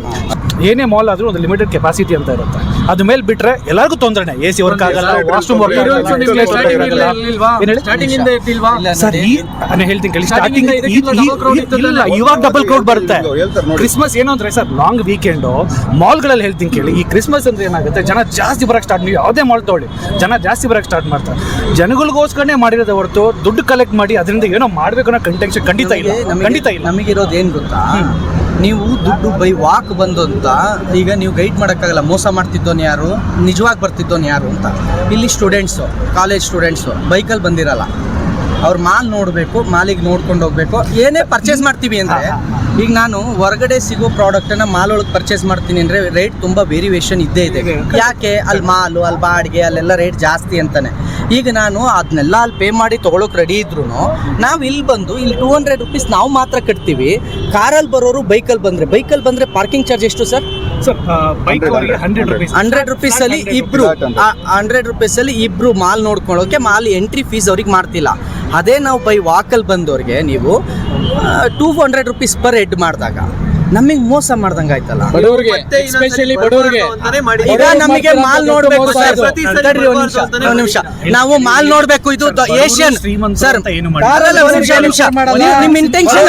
ಏನೇ ಮಾಲ್ ಆದ್ರೂ ಒಂದು ಲಿಮಿಟೆಡ್ ಕೆಪಾಸಿಟಿ ಅಂತ ಇರುತ್ತೆ. ಅದ ಮೇಲೆ ಬಿಟ್ರೆ ಎಲ್ಲರಿಗೂ ತೊಂದರೆನೆ. AC ವರ್ಕ್ ಆಗಲ್ಲ, ವಾಶ್ರೂಮ್ ವರ್ಕ್ ಆಗಲ್ಲ. ಸರ್ ನಾನು ಹೇಳ್ತೀನಿ ಕೇಳಿ, ಸ್ಟಾರ್ಟಿಂಗ್ ಇಲ್ಲ, ಇವಾಗ ಡಬಲ್ ಕ್ರೌಡ್ ಬರುತ್ತೆ. ಕ್ರಿಸ್ಮಸ್ ಏನು ಅಂದ್ರೆ ಸರ್, ಲಾಂಗ್ ವೀಕೆಂಡು ಮಾಲ್ಗಳಲ್ಲಿ ಹೇಳ್ತೀನಿ ಕೇಳಿ. ಈ ಕ್ರಿಸ್ಮಸ್ ಅಂದ್ರೆ ಏನಾಗುತ್ತೆ, ಜನ ಜಾಸ್ತಿ ಬರಕ್ಕೆ ಸ್ಟಾರ್ಟ್, ನೀವು ಯಾವುದೇ ಮಾಲ್ ತಗೊಳ್ಳಿ, ಜನ ಜಾಸ್ತಿ ಬರಕ್ಕೆ ಸ್ಟಾರ್ಟ್ ಮಾಡ್ತಾರೆ. ಜನಗಳಿಗೋಸ್ಕರನೇ ಮಾಡಿರೋದೇ ಹೊರತು ದುಡ್ಡು ಕಲೆಕ್ಟ್ ಮಾಡಿ ಅದರಿಂದ ಏನೋ ಮಾಡ್ಬೇಕು ಅನ್ನೋ ಕಂಟೆನ್ಷನ್ ಖಂಡಿತ ಇಲ್ಲ, ಖಂಡಿತ ಇಲ್ಲ. ನಮಗಿರೋದು ಏನ್ ಗೊತ್ತಾ, ನೀವು ದುಡ್ಡು ಬೈ ವಾಕ್ ಬಂದು ಅಂತ ಈಗ ನೀವು ಗೈಡ್ ಮಾಡೋಕ್ಕಾಗಲ್ಲ. ಮೋಸ ಮಾಡ್ತಿದ್ದೋನು ಯಾರು, ನಿಜವಾಗಿ ಬರ್ತಿದ್ದೋನು ಯಾರು ಅಂತ. ಇಲ್ಲಿ ಸ್ಟೂಡೆಂಟ್ಸು, ಕಾಲೇಜ್ ಸ್ಟೂಡೆಂಟ್ಸು ಬೈಕಲ್ಲಿ ಬಂದಿರಲ್ಲ, ಅವ್ರ ಮಾಲ್ ನೋಡಬೇಕು, ಮಾಲಿಗೆ ನೋಡ್ಕೊಂಡು ಹೋಗ್ಬೇಕು. ಏನೇ ಪರ್ಚೇಸ್ ಮಾಡ್ತೀವಿ ಅಂದರೆ, ಈಗ ನಾನು ಹೊರಗಡೆ ಸಿಗೋ ಪ್ರಾಡಕ್ಟನ್ನು ಮಾಲ್ ಒಳಗೆ ಪರ್ಚೇಸ್ ಮಾಡ್ತೀನಿ ಅಂದರೆ ರೇಟ್ ತುಂಬ ವೇರಿಯೇಷನ್ ಇದ್ದೇ ಇದೆ. ಯಾಕೆ? ಅಲ್ಲಿ ಮಾಲು, ಅಲ್ಲಿ ಬಾಡಿಗೆ, ಅಲ್ಲೆಲ್ಲ ರೇಟ್ ಜಾಸ್ತಿ ಅಂತಾನೆ. ಈಗ ನಾನು ಅದನ್ನೆಲ್ಲ ಅಲ್ಲಿ ಪೇ ಮಾಡಿ ತೊಗೊಳಕ್ಕೆ ರೆಡಿ ಇದ್ರೂ ನಾವು ಇಲ್ಲಿ ಬಂದು ಇಲ್ಲಿ 200 ರುಪೀಸ್ ನಾವು ಮಾತ್ರ ಕಟ್ತೀವಿ. ಕಾರಲ್ಲಿ ಬರೋರು ಬೈಕಲ್ಲಿ ಬಂದರೆ ಪಾರ್ಕಿಂಗ್ ಚಾರ್ಜ್ ಎಷ್ಟು ಸರ್? Sir bike 100 rupees. 100 ರುಪೀಸಲ್ಲಿ ಇಬ್ರು 100 ರುಪೀಸಲ್ಲಿ ಇಬ್ರು ಮಾಲ್ ನೋಡ್ಕೊಳ್ಳೋಕೆ ಮಾಲ್ ಎಂಟ್ರಿ ಫೀಸ್ ಅವ್ರಿಗೆ ಮಾಡ್ತಿಲ್ಲ. ಅದೇ ನಾವು ಬೈ ವಾಕಲ್ಲಿ ಬಂದವ್ರಿಗೆ ನೀವು 200 ರುಪೀಸ್ ಪರ್ ಹೆಡ್ ಮಾಡಿದಾಗ ನಮಗೆ ಮೋಸ ಮಾಡ್ದಂಗೆ ಆಯ್ತಲ್ಲ. ಈಗ ನಮಗೆ ಮಾಲ್ ನೋಡ್ಬೇಕು ಸರ್, ತಡ್ರಿ ಒಂದ್ ನಿಮಿಷ, ನಾವು ಮಾಲ್ ನೋಡ್ಬೇಕು. ಇದು ಏಷ್ಯನ್ ಸರ್, ನಿಮಿಷ ನಿಮ್ಮ ಇಂಟೆನ್ಷನ್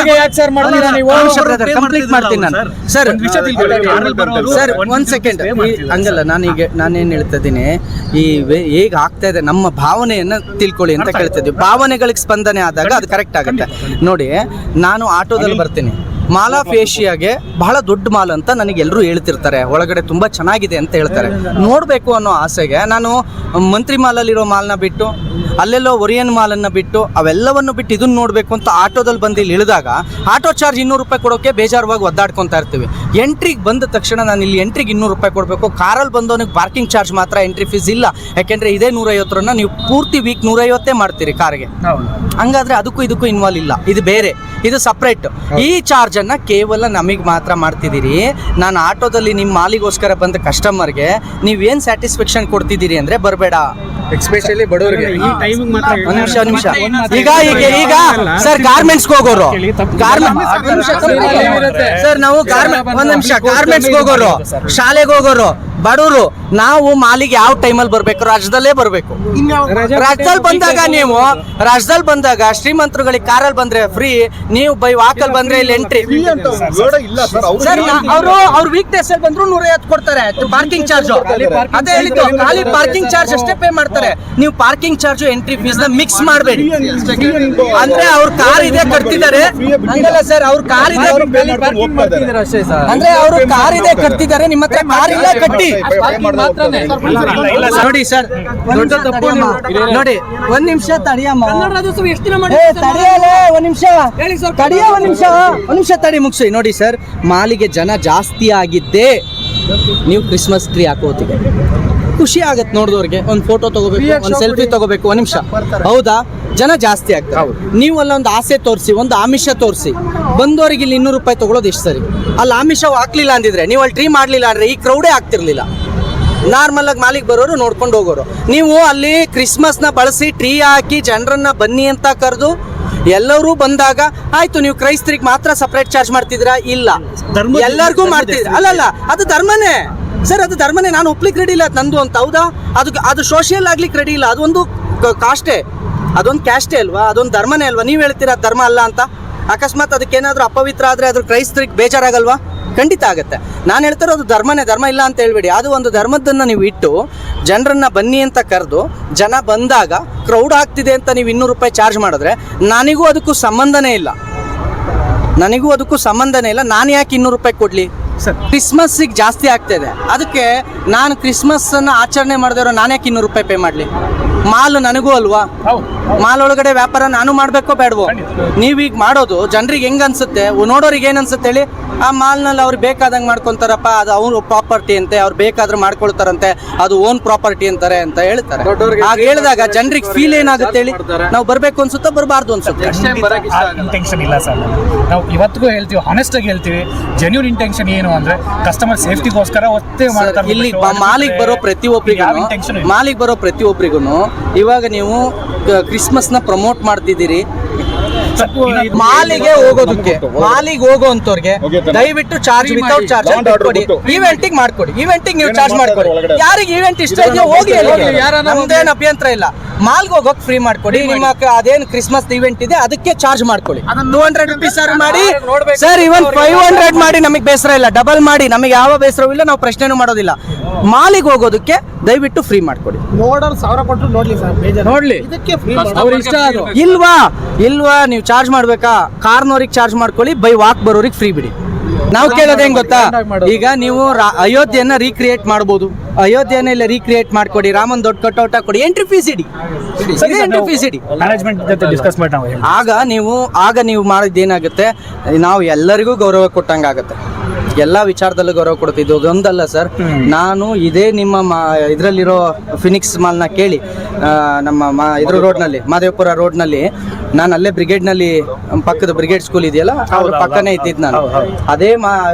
ಕಂಪ್ಲೀಟ್ ಮಾಡ್ತೀನಿ ನಾನು ಸರ್. ಸರ್ ಒಂದ್ ಸೆಕೆಂಡ್, ಹಂಗಲ್ಲ. ನಾನೇನ್ ಹೇಳ್ತಾ ಇದ್ದೀನಿ, ಈ ಹೇಗೆ ಆಗ್ತಾ ಇದೆ ನಮ್ಮ ಭಾವನೆಯನ್ನ ತಿಳ್ಕೊಳ್ಳಿ ಅಂತ ಕೇಳ್ತಾ ಇದ್ದೀವಿ. ಭಾವನೆಗಳಿಗೆ ಸ್ಪಂದನೆ ಆದಾಗ ಅದು ಕರೆಕ್ಟ್ ಆಗುತ್ತೆ. ನೋಡಿ, ನಾನು ಆಟೋದಲ್ಲಿ ಬರ್ತೀನಿ, ಮಾಲ್ ಆಫ್ ಏಷಿಯಾಗೆ ಬಹಳ ದೊಡ್ಡ ಮಾಲ್ ಅಂತ ನನಗೆ ಎಲ್ಲರೂ ಹೇಳ್ತಿರ್ತಾರೆ, ಒಳಗಡೆ ತುಂಬ ಚೆನ್ನಾಗಿದೆ ಅಂತ ಹೇಳ್ತಾರೆ. ನೋಡಬೇಕು ಅನ್ನೋ ಆಸೆಗೆ ನಾನು ಮಂತ್ರಿ ಮಾಲಲ್ಲಿರೋ ಮಾಲ್ನ ಬಿಟ್ಟು, ಅಲ್ಲೆಲ್ಲೋ ಒರಿಯನ್ ಮಾಲನ್ನು ಬಿಟ್ಟು, ಅವೆಲ್ಲವನ್ನು ಬಿಟ್ಟು ಇದನ್ನು ನೋಡಬೇಕು ಅಂತ ಆಟೋದಲ್ಲಿ ಬಂದು ಇಲ್ಲಿ ಇಳಿದಾಗ ಆಟೋ ಚಾರ್ಜ್ 200 ರೂಪಾಯಿ ಕೊಡೋಕ್ಕೆ ಬೇಜಾರವಾಗಿ ಒದ್ದಾಡ್ಕೊತಾ ಇರ್ತೀವಿ. ಎಂಟ್ರಿಗೆ ಬಂದ ತಕ್ಷಣ ನಾನು ಇಲ್ಲಿ ಎಂಟ್ರಿಗೆ 200 ರೂಪಾಯಿ ಕೊಡಬೇಕು. ಕಾರಲ್ಲಿ ಬಂದವನಿಗೆ ಪಾರ್ಕಿಂಗ್ ಚಾರ್ಜ್ ಮಾತ್ರ ಎಂಟ್ರಿ ಫೀಸ್ ಇಲ್ಲ. ಯಾಕೆಂದರೆ ಇದೇ 150 ನೀವು ಪೂರ್ತಿ ವೀಕ್ 150 ಮಾಡ್ತೀರಿ ಕಾರ್ಗೆ. ಹಂಗಾದ್ರೆ ಅದಕ್ಕೂ ಇದಕ್ಕೂ ಇನ್ವಾಲ್ವ್ ಇಲ್ಲ, ಇದು ಬೇರೆ, ಇದು ಸಪ್ರೇಟ್. ಈ ಚಾರ್ಜನ್ನು ಕೇವಲ ನಮಗೆ ಮಾತ್ರ ಮಾಡ್ತಿದ್ದೀರಿ. ನಾನು ಆಟೋದಲ್ಲಿ ನಿಮ್ಮ ಮಾಲಿಗೋಸ್ಕರ ಬಂದ ಕಸ್ಟಮರ್ಗೆ ನೀವೇನು ಸ್ಯಾಟಿಸ್ಫ್ಯಾಕ್ಷನ್ ಕೊಡ್ತಿದ್ದೀರಿ ಅಂದರೆ ಬರಬೇಡ. ಎಸ್ಪೆಷಲಿ ಬಡವರಿಗೆ ಈ ಟೈಮಿಂಗ್ ಮಾತ್ರ. ಒಂದ್ ನಿಮಿಷ ಈಗ ಸರ್ ಗಾರ್ಮೆಂಟ್ಸ್ಗೆ ಹೋಗೋರು, ಸರ್ ನಾವು ಒಂದ್ ನಿಮಿಷ ಗಾರ್ಮೆಂಟ್ಸ್ಗೆ ಹೋಗೋರು, ಶಾಲೆಗೆ ಹೋಗೋರು, ಬಡವರು, ನಾವು ಮಾಲಿಗೆ ಯಾವ ಟೈಮಲ್ಲಿ ಬರ್ಬೇಕು? ರಾಜ್ಯದಲ್ಲೇ ಬರ್ಬೇಕು. ರಾಜ್ಯದಲ್ಲಿ ಬಂದಾಗ ಶ್ರೀಮಂತರುಗಳಿಗೆ ಕಾರಲ್ಲಿ ಬಂದ್ರೆ ಫ್ರೀ, ನೀವು ಬೈ ವಾಕಲ್ ಬಂದ್ರೆ ಇಲ್ಲಿ ಎಂಟ್ರಿ ಸರ್. ಅವ್ರ ವೀಕ್ನೆಸ್ ಅಲ್ಲಿ ಬಂದ್ರು 150 ಕೊಡ್ತಾರೆ ಪಾರ್ಕಿಂಗ್ ಚಾರ್ಜ್. ಅದೇ ಹೇಳಿದ್ದು, ಖಾಲಿ ಪಾರ್ಕಿಂಗ್ ಚಾರ್ಜ್ ಅಷ್ಟೇ ಪೇ ಮಾಡ್ತಾರೆ. ನೀವು ಪಾರ್ಕಿಂಗ್ ಚಾರ್ಜ್ ಎಂಟ್ರಿ ಫೀಸ್ ನ ಮಿಕ್ಸ್ ಮಾಡಬೇಡಿ. ಅಂದ್ರೆ ಅವ್ರ ಕಾರ್ ಇದೆ ಕಟ್ತಿದ್ದಾರೆ, ಹಂಗಲ್ಲ ಸರ್, ಅವ್ರ ಕಾರ್ ಇದೆ ಅಂದ್ರೆ ಅವರು ಕಾರ್ ಇದೆ ಕಟ್ತಿದ್ದಾರೆ, ನಿಮ್ಮ ಹತ್ರ ಕಾರ್ ಇಲ್ಲ ಕಟ್ಟಿ. ನೋಡಿ ಸರ್, ನೋಡಿ ಒಂದ್ ನಿಮಿಷ ತಡಿಯಮ್ಮ, ಒಂದ್ ನಿಮಿಷ ತಡಿ ಮುಗಿಸಿ. ನೋಡಿ ಸರ್, ಮಾಲಿಗೆ ಜನ ಜಾಸ್ತಿ ಆಗಿದ್ದೇ ನೀವು ಕ್ರಿಸ್ಮಸ್ ಟ್ರೀ ಹಾಕೋತಿಗೆ ಖುಷಿ ಆಗತ್ತೆ ನೋಡಿದವ್ರಿಗೆ. ಒಂದು ಫೋಟೋ ತಗೋಬೇಕು, ಒಂದು ಸೆಲ್ಫಿ ತಗೋಬೇಕು, ಒಂದ್ ನಿಮಿಷ, ಹೌದಾ? ಜನ ಜಾಸ್ತಿ ಆಗ್ತಾರೆ. ನೀವು ಅಲ್ಲೊಂದು ಆಸೆ ತೋರಿಸಿ, ಒಂದು ಆಮಿಷ ತೋರಿಸಿ, ಬಂದವರಿಗೆ ಇಲ್ಲಿ 200 ರೂಪಾಯಿ ತಗೊಳ್ಳೋದು ಎಷ್ಟು ಸರಿ? ಅಲ್ಲಿ ಆಮಿಷ ಹಾಕ್ಲಿಲ್ಲ ಅಂದಿದ್ರೆ, ನೀವು ಅಲ್ಲಿ ಟ್ರೀ ಮಾಡಲಿಲ್ಲ ಅಂದರೆ ಈ ಕ್ರೌಡೇ ಆಗ್ತಿರ್ಲಿಲ್ಲ. ನಾರ್ಮಲ್ ಆಗಿ ಮಾಲಿಗೆ ಬರೋರು ನೋಡ್ಕೊಂಡು ಹೋಗೋರು. ನೀವು ಅಲ್ಲಿ ಕ್ರಿಸ್ಮಸ್ನ ಬಳಸಿ ಟ್ರೀ ಹಾಕಿ ಜನರನ್ನ ಬನ್ನಿ ಅಂತ ಕರೆದು ಎಲ್ಲರೂ ಬಂದಾಗ ಆಯ್ತು, ನೀವು ಕ್ರೈಸ್ತರಿಗೆ ಮಾತ್ರ ಸಪ್ರೇಟ್ ಚಾರ್ಜ್ ಮಾಡ್ತಿದ್ದೀರಾ? ಇಲ್ಲ, ಎಲ್ಲರಿಗೂ ಮಾಡ್ತಿದ್ದೀರಾ? ಅಲ್ಲಲ್ಲ, ಅದು ಧರ್ಮನೇ ಸರ್, ಅದು ಧರ್ಮನೇ. ನಾನು ಒಪ್ಲಿಕ್ಕೆ ರೆಡಿ ಇಲ್ಲ ಅದು ನಂದು ಅಂತ, ಹೌದಾ? ಅದು ಸೋಷಿಯಲ್ ಆಗ್ಲಿಕ್ಕೆ ರೆಡಿ ಇಲ್ಲ. ಅದೊಂದು ಕಾಸ್ಟೇ, ಅದೊಂದು ಕ್ಯಾಸ್ಟೇ ಅಲ್ವಾ? ಅದೊಂದು ಧರ್ಮನೇ ಅಲ್ವಾ? ನೀವು ಹೇಳ್ತೀರಾ ಧರ್ಮ ಅಲ್ಲ ಅಂತ. ಅಕಸ್ಮಾತ್ ಅದಕ್ಕೇನಾದರೂ ಅಪವಿತ್ರ ಆದರೆ ಅದ್ರ ಕ್ರೈಸ್ತರಿಗೆ ಬೇಜಾರಾಗಲ್ವಾ? ಖಂಡಿತ ಆಗುತ್ತೆ. ನಾನು ಹೇಳ್ತಾರೋ ಅದು ಧರ್ಮನೇ, ಧರ್ಮ ಇಲ್ಲ ಅಂತ ಹೇಳ್ಬೇಡಿ. ಅದು ಒಂದು ಧರ್ಮದನ್ನು ನೀವು ಇಟ್ಟು ಜನರನ್ನ ಬನ್ನಿ ಅಂತ ಕರೆದು ಜನ ಬಂದಾಗ ಕ್ರೌಡ್ ಆಗ್ತಿದೆ ಅಂತ ನೀವು 200 ರೂಪಾಯಿ ಚಾರ್ಜ್ ಮಾಡಿದ್ರೆ ನನಗೂ ಅದಕ್ಕೂ ಸಂಬಂಧನೇ ಇಲ್ಲ. ನಾನು ಯಾಕೆ 200 ರೂಪಾಯಿ ಕೊಡಲಿ? ಕ್ರಿಸ್ಮಸ್ಸಿಗೆ ಜಾಸ್ತಿ ಆಗ್ತಾಯಿದೆ, ಅದಕ್ಕೆ ನಾನು ಕ್ರಿಸ್ಮಸ್ಸನ್ನು ಆಚರಣೆ ಮಾಡಿದವರು ನಾನು ಯಾಕೆ 200 ರೂಪಾಯಿ ಪೇ ಮಾಡಲಿ? ಮಾಲ್ ನನಗೂ ಅಲ್ವಾ? ಮಾಲ್ ಒಳಗಡೆ ವ್ಯಾಪಾರ ನಾನು ಮಾಡಬೇಕೋ ಬೇಡವೋ? ನೀವೀಗ ಮಾಡೋದು ಜನರಿಗೆ ಹೆಂಗೆ ಅನ್ಸುತ್ತೆ, ನೋಡೋರಿಗೆ ಏನು ಅನ್ಸುತ್ತೆ ಹೇಳಿ? ಆ ಮಾಲ್ನಲ್ಲಿ ಅವ್ರಿಗೆ ಬೇಕಾದಂಗೆ ಮಾಡ್ಕೊತಾರಪ್ಪ, ಅದು ಅವ್ರ ಪ್ರಾಪರ್ಟಿ ಅಂತೆ, ಅವ್ರು ಬೇಕಾದ್ರೆ ಮಾಡ್ಕೊಳ್ತಾರಂತೆ, ಅದು ಓನ್ ಪ್ರಾಪರ್ಟಿ ಅಂತಾರೆ ಅಂತ ಹೇಳ್ತಾರೆ. ಆಗ ಹೇಳಿದಾಗ ಜನರಿಗೆ ಫೀಲ್ ಏನಾಗುತ್ತೆ ಹೇಳಿ? ನಾವು ಬರಬೇಕು ಅನ್ಸುತ್ತಾ, ಬರಬಾರ್ದು ಅನ್ಸುತ್ತೆ? ಇಂಟೆನ್ಷನ್ ಇಲ್ಲ ಸರ್. ನಾವು ಇವತ್ತಿಗೂ ಹೇಳ್ತೀವಿ, ಹಾನೆಸ್ಟ್ ಆಗಿ ಹೇಳ್ತೀವಿ, ಜೆನ್ಯೂನ್ ಇಂಟೆನ್ಷನ್ ಏನು ಅಂದ್ರೆ ಕಸ್ಟಮರ್ ಸೇಫ್ಟಿಗೋಸ್ಕರ ಒತ್ತೇ ಮಾಡ್ತಾರೆ. ಇಲ್ಲಿ ಮಾಲಿಗೆ ಬರೋ ಪ್ರತಿಯೊಬ್ಬರಿಗೂ ಇವಾಗ ನೀವು ಕ್ರಿಸ್ಮಸ್ನ ಪ್ರಮೋಟ್ ಮಾಡ್ತಿದ್ದೀರಿ. ಮಾಲಿಗೆ ಹೋಗೋಂಥವ್ರಿಗೆ ದಯವಿಟ್ಟು ಚಾರ್ಜ್ ವಿತೌಟ್ ಚಾರ್ಜ್ ಕೊಡಿ. ಈವೆಂಟಿಗೆ ಮಾಡ್ಕೊಡಿ, ಈವೆಂಟಿಗೆ ನೀವು ಚಾರ್ಜ್ ಮಾಡ್ಕೊಡಿ. ಯಾರಿಗೆ ಈವೆಂಟ್ ಇಷ್ಟ ಇದೆಯೋ ಹೋಗಿ, ನಮ್ದೇನು ಅಭ್ಯಂತರ ಇಲ್ಲ. ಮಾಲ್ಗೆ ಹೋಗೋಕೆ ಫ್ರೀ ಮಾಡ್ಕೊಡಿ. ನಿಮ್ಮ ಅದೇನು ಕ್ರಿಸ್ಮಸ್ ಇವೆಂಟ್ ಇದೆ ಅದಕ್ಕೆ ಚಾರ್ಜ್ ಮಾಡ್ಕೊಳ್ಳಿ. 200 ರುಪೀಸ್ ಮಾಡಿ ಸರ್, ಇವನ್ 500 ಮಾಡಿ, ನಮಗೆ ಬೇಸರ ಇಲ್ಲ. ಡಬಲ್ ಮಾಡಿ, ನಮಗೆ ಯಾವ ಬೇಸರವೂ ಇಲ್ಲ, ನಾವು ಪ್ರಶ್ನೆನೂ ಮಾಡೋದಿಲ್ಲ. ಮಾಲಿಗೆ ಹೋಗೋದಕ್ಕೆ ದಯವಿಟ್ಟು ಫ್ರೀ ಮಾಡ್ಕೊಡಿ. ನೋಡೋರು 1000 ಕೊಟ್ಟರು ನೋಡ್ಲಿ ಸರ್, ನೋಡ್ಲಿ, ಇದಕ್ಕೆ ಫ್ರೀ ಇಷ್ಟ. ಇಲ್ವಾ ನೀವು ಚಾರ್ಜ್ ಮಾಡ್ಬೇಕಾ? ಕಾರ್ನವ್ರಿಗೆ ಚಾರ್ಜ್ ಮಾಡ್ಕೊಳ್ಳಿ, ಬೈ ವಾಕ್ ಬರೋರಿಗೆ ಫ್ರೀ ಬಿಡಿ. ನಾವು ಕೇಳೋದು ಹೆಂಗ್ ಗೊತ್ತಾ, ಈಗ ನೀವು ಅಯೋಧ್ಯೆಯನ್ನ ರೀಕ್ರಿಯೇಟ್ ಮಾಡ್ಬೋದು, ಅಯೋಧ್ಯೆಯನ್ನ ಇಲ್ಲ ರೀಕ್ರಿಯೇಟ್ ಮಾಡ್ಕೊಡಿ, ರಾಮನ್ ದೊಡ್ಡ ಕಟೌಟ್ ಕೊಡಿ, ಎಂಟ್ರಿ ಫೀಸ್ ಇಡಿ, ಎಂಟ್ರಿ ಫೀಸ್ ಇಡಿ. ಮ್ಯಾನೇಜ್ಮೆಂಟ್ ಜೊತೆ ಡಿಸ್ಕಸ್ ಮಾಡಿ ನಾವು ಆಗ ನೀವು ಮಾಡಿದ್ದೇನಾಗುತ್ತೆ, ನಾವು ಎಲ್ಲರಿಗೂ ಗೌರವ ಕೊಟ್ಟಂಗಾಗತ್ತೆ, ಎಲ್ಲ ವಿಚಾರದಲ್ಲೂ ಗೌರವ ಕೊಡ್ತಿದ್ದು. ಅದೊಂದಲ್ಲ ಸರ್, ನಾನು ಇದೇ ನಿಮ್ಮ ಇದರಲ್ಲಿರೋ ಫಿನಿಕ್ಸ್ ಮಾಲ್ನ ಕೇಳಿ, ನಮ್ಮ ಇದ್ರ ರೋಡ್ನಲ್ಲಿ, ಮಾದೇವಪುರ ರೋಡ್ನಲ್ಲಿ, ನಾನು ಅಲ್ಲೇ ಬ್ರಿಗೇಡ್ನಲ್ಲಿ ಪಕ್ಕದ ಬ್ರಿಗೇಡ್ ಸ್ಕೂಲ್ ಇದೆಯಲ್ಲ ಅವ್ರ ಪಕ್ಕನೇ ಇದ್ದಿದ್ದು ನಾನು. ಅದೇ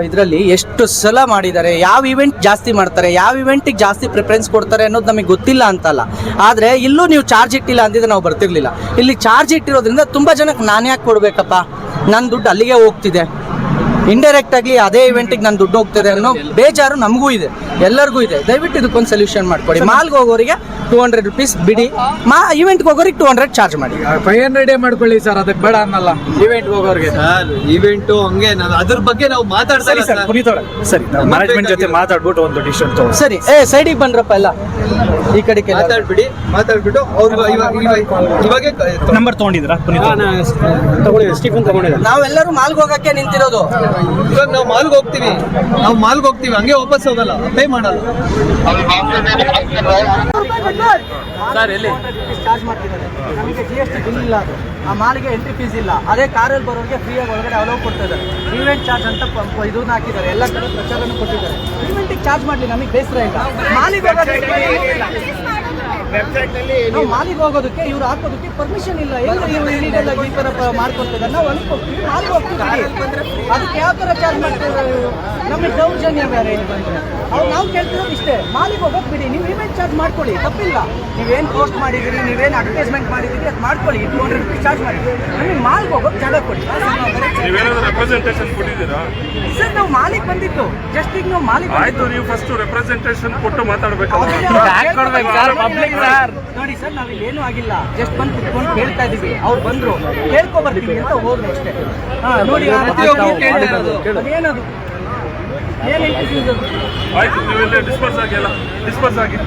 ಇದರಲ್ಲಿ ಎಷ್ಟು ಸಲ ಮಾಡಿದ್ದಾರೆ, ಯಾವ ಇವೆಂಟ್ ಜಾಸ್ತಿ ಮಾಡ್ತಾರೆ, ಯಾವ ಇವೆಂಟಿಗೆ ಜಾಸ್ತಿ ಪ್ರಿಫರೆನ್ಸ್ ಕೊಡ್ತಾರೆ ಅನ್ನೋದು ನಮಗೆ ಗೊತ್ತಿಲ್ಲ ಅಂತಲ್ಲ, ಆದರೆ ಇಲ್ಲೂ ನೀವು ಚಾರ್ಜ್ ಇಟ್ಟಿಲ್ಲ ಅಂದಿದ್ರೆ ನಾವು ಬರ್ತಿರ್ಲಿಲ್ಲ. ಇಲ್ಲಿ ಚಾರ್ಜ್ ಇಟ್ಟಿರೋದ್ರಿಂದ ತುಂಬ ಜನಕ್ಕೆ ನಾನು ಯಾಕೆ ಕೊಡಬೇಕಪ್ಪ, ನನ್ನ ದುಡ್ಡು ಅಲ್ಲಿಗೆ ಹೋಗ್ತಿದೆ, ಇಂಡೈರೆಕ್ಟ್ ಆಗಿ ಅದೇ ಇವೆಂಟಿಗೆ ನನ್ನ ದುಡ್ಡು ಹೋಗ್ತಿದೆ ಅನ್ನೋ ಬೇಜಾರು ನಮಗೂ ಇದೆ, ಎಲ್ಲರಿಗೂ ಇದೆ. ದಯವಿಟ್ಟು ಇದಕ್ಕೊಂದು ಸೊಲ್ಯೂಷನ್ ಮಾಡ್ಕೊಡಿ. ಮಾಲ್ಗೆ ಹೋಗೋರಿಗೆ 200 ರೂಪೀಸ್ ಬಿಡಿ, ಇವೆಂಟ್ಗೆ ಹೋಗೋರಿಗೆ 200 ಚಾರ್ಜ್ ಮಾಡಿ. 500 ಮಾಡ್ಕೊಳ್ಳಿ ಸರ್, ಅದಕ್ಕೆ ಬೇಡ ಅನ್ನಲ್ಲ. ಇವೆಂಟ್ ಹೋಗೋರಿಗೆ ಇವೆಂಟು ಹಂಗೆ ನಾವು ಅದ್ರ ಬಗ್ಗೆ ನಾವು ಮಾತಾಡ್ತಾ ಇಲ್ಲ ಸರ್. ಸರಿ, ಮ್ಯಾನೇಜ್ಮೆಂಟ್ ಜೊತೆ ಮಾತಾಡ್ಬಿಟ್ಟು ಒಂದು ಡಿಸಿಷನ್ ತಗೋ. ಸರಿ, ಸೈಡಿಗೆ ಬಂದ್ರಪ್ಪ ಎಲ್ಲ ಈ ಕಡೆ ಮಾತಾಡ್ಬಿಟ್ಟು ಅವ್ರು ಇವಾಗ ನಂಬರ್ ತಗೊಂಡಿದ್ರಾ? ತಗೊಳ್ಳಿ, ಸ್ಟೀಫನ್ ತಗೊಂಡಿದ್ದಾರೆ. ನಾವೆಲ್ಲರೂ ಮಾಲ್ಗೆ ಹೋಗಕ್ಕೆ ನಿಂತಿರೋದು. ಇವಾಗ ನಾವು ಮಾಲ್ಗೆ ಹೋಗ್ತೀವಿ ಹಂಗೆ ವಾಪಸ್ ಹೋಗಲ್ಲ, ಪೇ ಮಾಡಲ್ಲ. ಸರ್ ಎಲ್ಲಿ ಚಾರ್ಜ್ ಮಾಡ್ತಿದ್ದಾರೆ, ನಮಗೆ GST ಬಿಲ್ ಇಲ್ಲ, ಅದು ಆ ಮಾಲಿಗೆ ಎಂಟ್ರಿ ಫೀಸ್ ಇಲ್ಲ. ಅದೇ ಕಾರಲ್ಲಿ ಬರೋರಿಗೆ ಫ್ರೀಯಾಗಿ ಒಳಗಡೆ ಅಲೋ ಕೊಡ್ತಾ ಇದ್ದಾರೆ. ಈವೆಂಟ್ ಚಾರ್ಜ್ ಅಂತ ಇದನ್ನ ಹಾಕಿದ್ದಾರೆ, ಎಲ್ಲ ಕಡೆ ಪ್ರಚಾರನೂ ಕೊಟ್ಟಿದ್ದಾರೆ. ಈವೆಂಟಿಗೆ ಚಾರ್ಜ್ ಮಾಡಲಿ, ನಮಗೆ ಬೇಸರ ಇಲ್ಲ. ಮಾಲಿಗೆ ನಾವು ಮಾಲಿಗೆ ಹೋಗೋದಕ್ಕೆ ಇವ್ರು ಹಾಕೋದಕ್ಕೆ ಪರ್ಮಿಷನ್ ಇಲ್ಲ. ಏನು ಇವ್ರು ಇಲ್ಲಿಗೆಲ್ಲ ಈ ಥರ ಮಾಡ್ಕೊಳ್ತಿದ್ದಾರೆ, ನಾವು ಅಲ್ಲಿಗೆ ಹೋಗ್ತೀವಿ, ಮಾಲಿಗೆ ಹೋಗ್ತೀವಿ, ಅದಕ್ಕೆ ಯಾವ ಥರ ಚಾರ್ಜ್ ಮಾಡ್ತೀವಿ? ನಮಗೆ ದೌರ್ಜನ್ಯ ಬೇರೆ ಇಲ್ಲಿ ಬಂದರೆ. ಅವ್ರು ನಾವು ಕೇಳ್ತಿರೋದು ಇಷ್ಟೇ, ಮಾಲಿಗೆ ಹೋಗೋದು ಬಿಡಿ, ನೀವು ಇವೆಂಟ್ ಚಾರ್ಜ್ ಮಾಡ್ಕೊಳ್ಳಿ, ತಪ್ಪಿಲ್ಲ. ನೀವೇನು ಪೋಸ್ಟ್ ಮಾಡಿದ್ದೀರಿ, ನೀವೇನು ಅಡ್ವರ್ಟೈಸ್ಮೆಂಟ್ ಮಾಡಿದ್ದೀರಿ, ಅದು ಮಾಡ್ಕೊಳ್ಳಿ, 200 ರೂಪೀಸ್ ಚಾರ್ಜ್ ಮಾಡಿ. ನಮಗೆ ಮಾಲ್ಗೆ ಹೋಗೋದು ಜಾಗ ಕೊಡಿ. ಸರ್ ನಾವು ಮಾಲಿಗೆ ಬಂದಿತ್ತು, ಜಸ್ಟ್ ಈಗ ನಾವು ಮಾಲಿಗೆ ಆಯ್ತು, ನೀವು ಫಸ್ಟ್ ರೆಪ್ರೆಸೆಂಟೇಷನ್ ಕೊಟ್ಟು ಮಾತಾಡಬೇಕು. ನೋಡಿ ಸರ್, ನಾವಿಲ್ಲಿ ಏನೂ ಆಗಿಲ್ಲ, ಜಸ್ಟ್ ಬಂದು ಕುತ್ಕೊಂಡು ಕೇಳ್ತಾ ಇದೀವಿ. ಅವ್ರು ಬಂದ್ರು, ಕೇಳ್ಕೊ ಬರ್ತೀವಿ ಅಂತ ಹೋದ್ರು ಅಷ್ಟೇ. ನೋಡಿ ಅದೇನದು ಆಯ್ತು, ನೀವೆಲ್ಲ ಡಿಸ್ಪರ್ಸ್ ಆಗಿ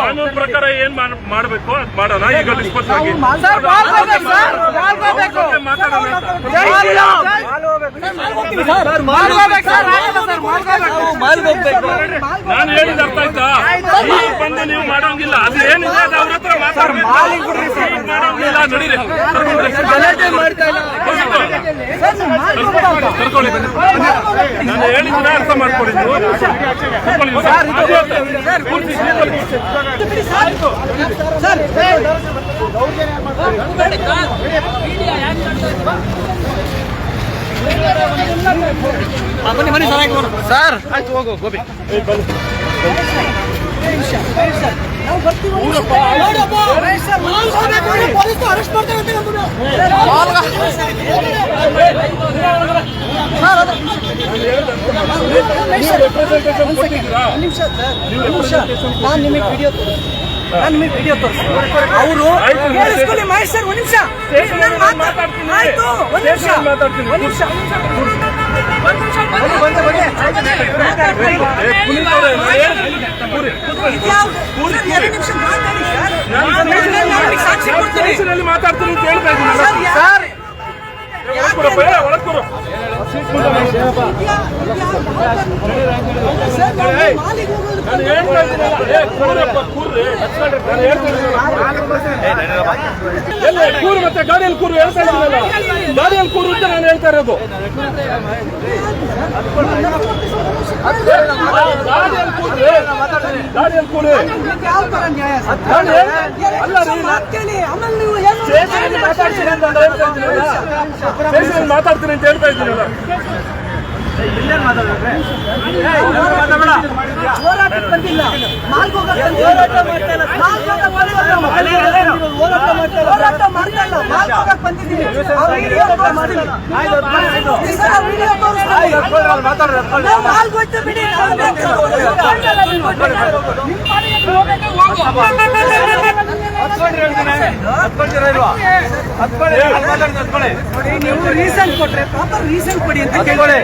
ಕಾನೂನು ಪ್ರಕಾರ ಏನ್ ಮಾಡ್ಬೇಕು ಅದ್ ಮಾಡೋಣ. ಈಗ ಡಿಸ್ಪರ್ಸ್ ಆಗಿ ನಾನು ಹೇಳಿದ ಅರ್ಥ ಆಯ್ತಾ? ಈಗ ಬಂದು ನೀವು ಮಾಡೋಂಗಿಲ್ಲ, ಅದು ಏನಿದೆ ಅದು ಅವ್ರ ಹತ್ರ ಮಾಡೋಂಗಿಲ್ಲ. ನಡೀರಿ, ಕರ್ಕೊಳ್ಳಿ. ನಾನು ಹೇಳಿದ್ರೆ ಅರ್ಥ ಮಾಡ್ಕೊಳ್ಳಿ ನೀವು. ಸರ್ ಆಯ್ತು, ಹೋಗು ಗೋಬಿ. ನಾವು ಬರ್ತೀವಿ. ನಾನು ನಿಮಗೆ ವಿಡಿಯೋ ತೋರಿಸ್ತೀನಿ. ಅವರು ಕೇಳಿಸ್ಕೊಳ್ಳಿ ಮಹೇಶ್ ಸರ್, ಒಂದು ನಿಮಿಷ ಆಯ್ತು, ಒಂದು ನಿಮಿಷ ಸಾಕ್ಷಿ ಕೊಡ್ತೀನಿ, ಮಾತಾಡ್ತೀನಿ ಅಂತ ಹೇಳ್ತಾ ಇದ್ದೀನಿ ಸರ್. ಒಳಗೆ ಕೂರು, ಮತ್ತೆ ಗಾಡಿಯಲ್ಲಿ ಕೂರು ಹೇಳ್ತಾ ಇದ್ದೀನಲ್ಲ, ಗಾಡಿಯಲ್ಲಿ ಕೂರು ಅಂತ ನಾನು ಹೇಳ್ತಾ ಇರೋದು. ಗಾಡಿಯಲ್ಲಿ ಕೂರು ಮಾತಾಡ್ತೀನಿ ಅಂತ ಹೇಳ್ತಾ ಇದ್ದೀನಲ್ಲ. ಹೋರಾಟಕ್ಕೆ ಬಂದಿಲ್ಲ, ಹೋರಾಟ ಮಾಡ್ತಲ್ಲ, ಮಾಲ್ಗೋಗಕ್ಕೆ ಬಂದಿದ್ದೀವಿ. ಮಾಲ್ಗೋಯ್ತು ಬಿಡಿ, ನೀವು ರೀಸನ್ ಕೊಟ್ರೆ ಪ್ರಾಪರ್ ರೀಸನ್ ಕೊಡಿ ಅಂತ ಕೇಳಿ.